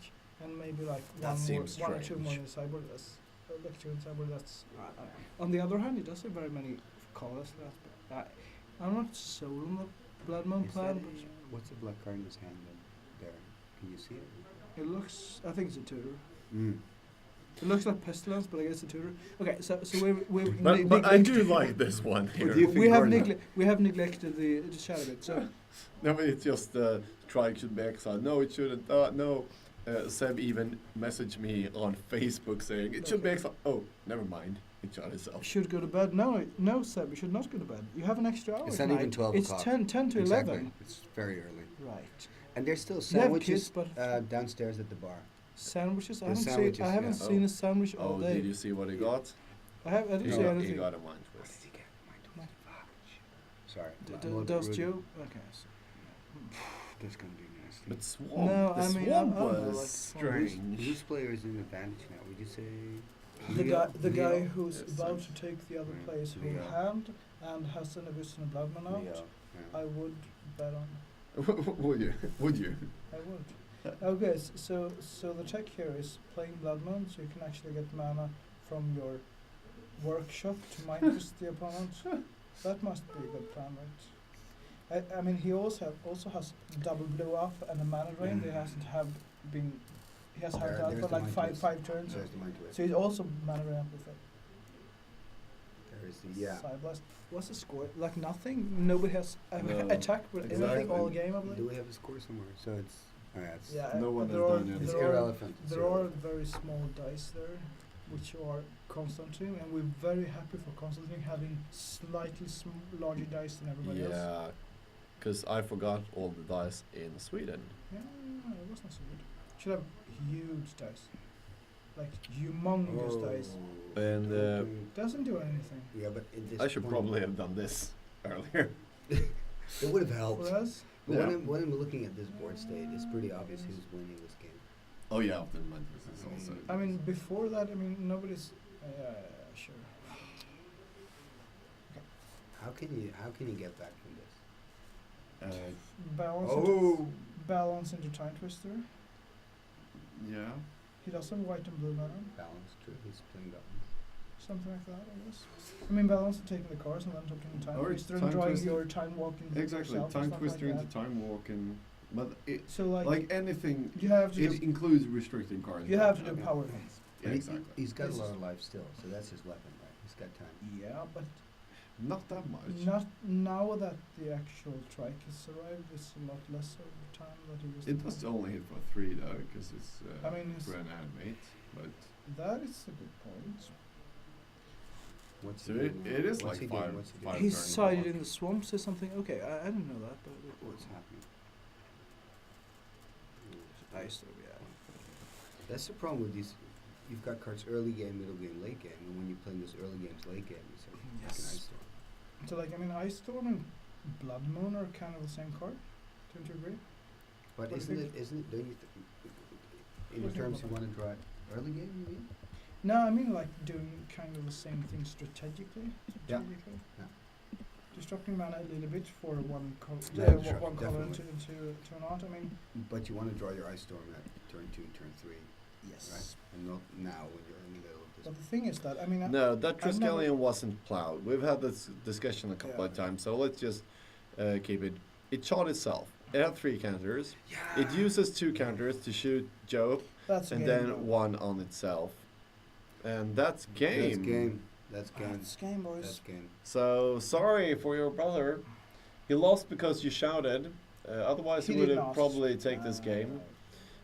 and maybe like That seems one or two more strange. in the sideboard. That's like 2 in the sideboard. That's. On the other hand, he doesn't have very many colors. I'm not sold on the Blood Moon Is plan, that but what's the black card in his hand there? Can you see it? it looks. I think it's a tutor. Mm. It looks like pestilence, but I guess it's a tutor. Okay, so we've But I do like this one What do here. you think, we have Gordon? we have neglected the shadow bit. So No, but it's just strike should be exiled. No, it shouldn't. No. Seb even messaged me on Facebook saying it should be exiled. Oh, never mind. It shot itself. should go to bed. No, Seb, you should not go to bed. You have an extra hour. It's at not even night. 12 It's o'clock. 10 to Exactly. 11. It's very early. Right. And there's still You have kids, sandwiches but downstairs at the bar. sandwiches. I The haven't sandwiches, seen. I haven't yeah. seen a sandwich all Oh, day. did you see what he got? I didn't He see got, anything. he got a wine What twist. did he get? Mine too. Sorry. D- I'm a d- little bit does rude. Joe? Okay. That's gonna be nasty. But swamp. No, the I mean, swamp I don't know, was like, swamp. strange. Whose player is in advantage now? Would you say? The guy Leo? who's Yes, about sir. to take the other Right. player's whole Leo. hand and has an Abyss and a Bloodman out, Leo. Yeah. I would bet on. Would you? Would you? I would. Okay, so the trick here is playing Blood Moon, so you can actually get mana from your workshop to mind twist the opponent. That must be a good plan, right? I mean, he also has double blue up and a mana drain. He hasn't have been. He has had There- that there's for the like mind five twist. turns. There's the mind twist. So he's also mana drain up with it. There is the Side blast. What's the score? Like nothing. Nobody has No, attacked with anything exactly. all game. I Do believe. we have a score somewhere? So it's. It's Yeah, No one there has are, done it. It's there are, irrelevant. It's there are irrelevant. very small dice there, which are Constantine, and we're very happy for Constantine having slightly larger dice than everybody else. Yeah, because I forgot all the dice in Sweden. Yeah, it was not so good. Should have huge dice, like humongous dice. And, Doesn't do anything. Yeah, but in this I should point- probably have done this earlier. It would have helped. For us, But Yeah. when I'm looking at this board state, it's pretty obvious who's winning this game. Oh yeah, after the Mantis is also. I mean, before that, I mean, nobody's. Sure. How can you get back from this? Balance into Time Twister. Yeah. He does have white and blue mana. Balance, true. He's playing balance. Something like that, I guess. I mean, balance and taking the cards and then taking the time Or twister and time drawing twister. your time walking. Exactly, yourself or time something twister like into that. time walking, but it, So like, like anything, you have to it do, includes restricting cards. you have to do Okay. power things. Yeah, But exactly. He's got This a lot is- of life still, so that's his weapon, right? He's got time. Yeah, but Not that much. not now that the actual trike has arrived. It's a lot less of time that he was. It does only hit for 3 though, because it's I mean, it's- for an animate. But That is a good point. What's so he it, doing? it is What's like he doing? five. What's he five doing? He's turns sided block. in the swamps or something. Okay, I didn't know that, but What's happening? ice though, yeah. That's the problem with these. You've got cards early game, middle game, late game, and when you're playing those early games, late game, it's like Yes. fucking Ice Storm. So like, I mean, Ice Storm and Blood Moon are kind of the same card. Don't you agree? But What do you isn't think? it? Isn't it? Don't you in What do you terms think you about want to draw it early game, you mean? No, I mean like doing kind of the same thing strategically. Yeah. Yeah. Disrupting mana a little bit for one Yeah, sure, one color definitely. into an art. I mean, But you want to draw your Ice Storm at turn 2, turn 3, yes. right? And not now when you're in the middle of this. But the thing is that I mean, No, that I've never- Triskelion wasn't plowed. We've had this discussion a couple Yeah. of times, so let's just keep it. It shot itself. It had 3 counters. It uses 2 counters to shoot Joe, that's a and game, then though. 1 on itself. And that's game. That's game. That's game. That's game, boys. That's game. So sorry for your brother. He lost because you shouted. Otherwise, he He would did have not. probably take this game.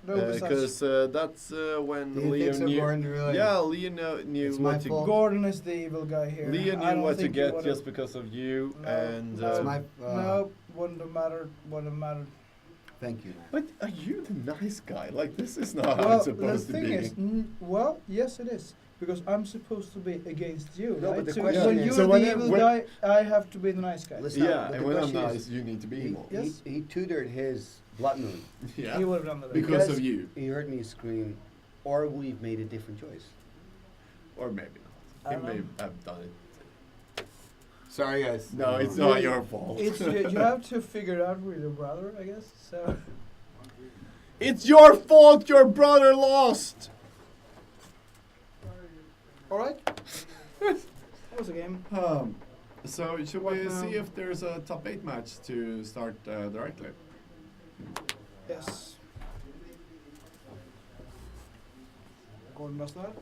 No, besides- Because that's when Do you Leo think so, knew. Gordon, really? Yeah, Leo knew It's my what to. fault. Gordon is the evil guy here. Leo I knew don't what to think he get would've- just because of you, No, and That's my. No, wouldn't have mattered. Wouldn't have mattered. Thank you, man. But are you the nice guy? Like this is not how Well, it's the supposed to thing be. is, well, yes, it is. Because I'm supposed to be against you, No, right? but the so question when is- you're So the when evil when- guy, I have to be the nice guy. Listen, Yeah, but and the when I'm question is, nice, you need to be evil. Yes. He tutored his Blood Moon. Yeah, He would have done that. because of you. He heard me scream, or we've made a different choice. Or maybe not. He may have done it. Sorry, guys. No, it's not your fault. It's you have to figure it out with your brother, I guess. So It's your fault your brother lost! all right, that was a game. So should What we now? see if there's a top 8 match to start directly? Yes. Gordon does that.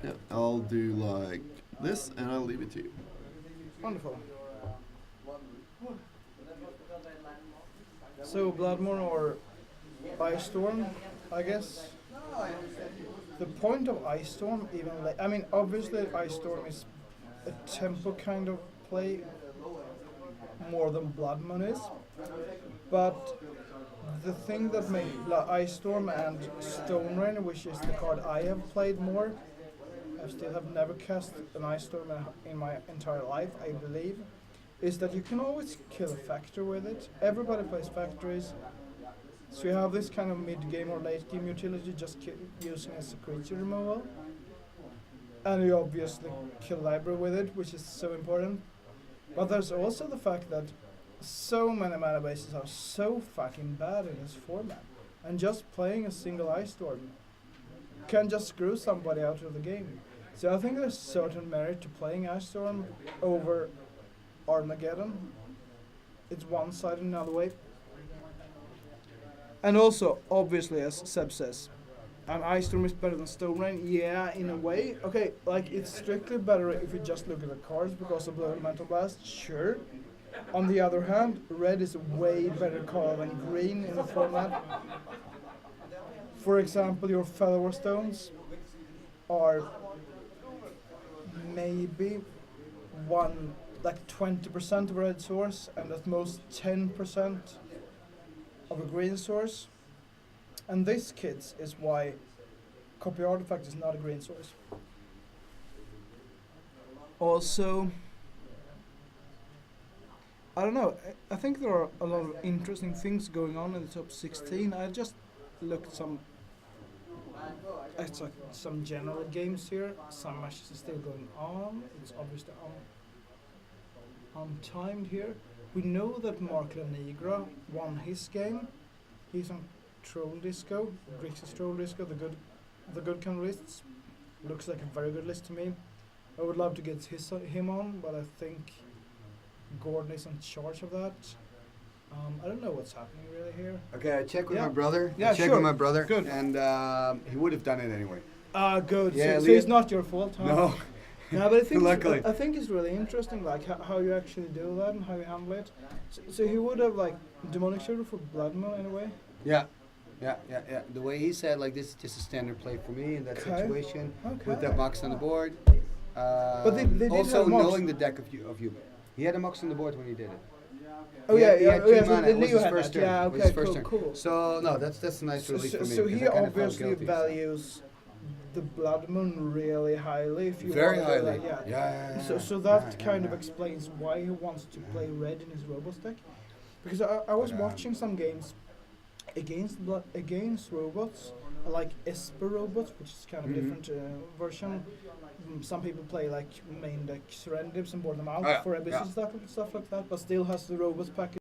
Yeah, I'll do like this and I'll leave it to you. Wonderful. So Bloodmoon or Ice Storm, I guess. The point of Ice Storm, even like, I mean, obviously Ice Storm is a tempo kind of play more than Bloodmoon is, but the thing that made Ice Storm and Stone Rain, which is the card I have played more, I still have never cast an Ice Storm in my entire life, I believe, is that you can always kill a factor with it. Everybody plays factories, so you have this kind of mid-game or late-game utility just using as a creature removal. And you obviously kill library with it, which is so important. But there's also the fact that so many mana bases are so fucking bad in this format. And just playing a single Ice Storm can just screw somebody out of the game. So I think there's certain merit to playing Ice Storm over Armageddon. It's one side and another way. And also, obviously, as Seb says, Ice Storm is better than Stone Rain. Yeah, in a way. Okay, like it's strictly better if you just look at the cards because of the Elemental Blast. Sure. On the other hand, red is a way better card than green in the format. For example, your Fellow Stones are maybe 20% of a red source and at most 10% of a green source. And this, kids, is why Copy Artifact is not a green source. Also, I don't know, I think there are a lot of interesting things going on in the top 16. I just looked at some general games here. Some matches are still going on. It's obviously untimed here. We know that Mark Lanigra won his game. He's on Troll Disco, Grixis Troll Disco, the good kind of lists. Looks like a very good list to me. I would love to get him on, but I think Gordon is in charge of that. I don't know what's happening really here. Okay, I checked with my brother. Yeah, Checked sure. with my brother. Good. And he would have done it anyway. Good. Yeah, so it's not your fault, huh? No. No, but I think Luckily. I think it's really interesting, like how you actually do that and how you handle it. So he would have like Demonic Shooter for Blood Moon in a way. Yeah. The way he said, like, this is just a standard play for me in that situation with that Mox on the board. But they did also have Mox. knowing the deck of you. He had a Mox on the board when he did it. He had two so mana. It was Leo his had first that. turn. Yeah, It was okay, his first turn. cool. So no, that's a nice relief for me. So 'cause he I kinda felt obviously guilty, so. values the Blood Moon really highly. If you Very wanna do highly. that, Yeah. So that kind of explains why he wants to play red in his Robots deck. Because I was watching some games against robots, like Esper robots, which is kind of different version. Some people play like main deck Serendips and board them out for abyss and stuff like that, but still has the robots package.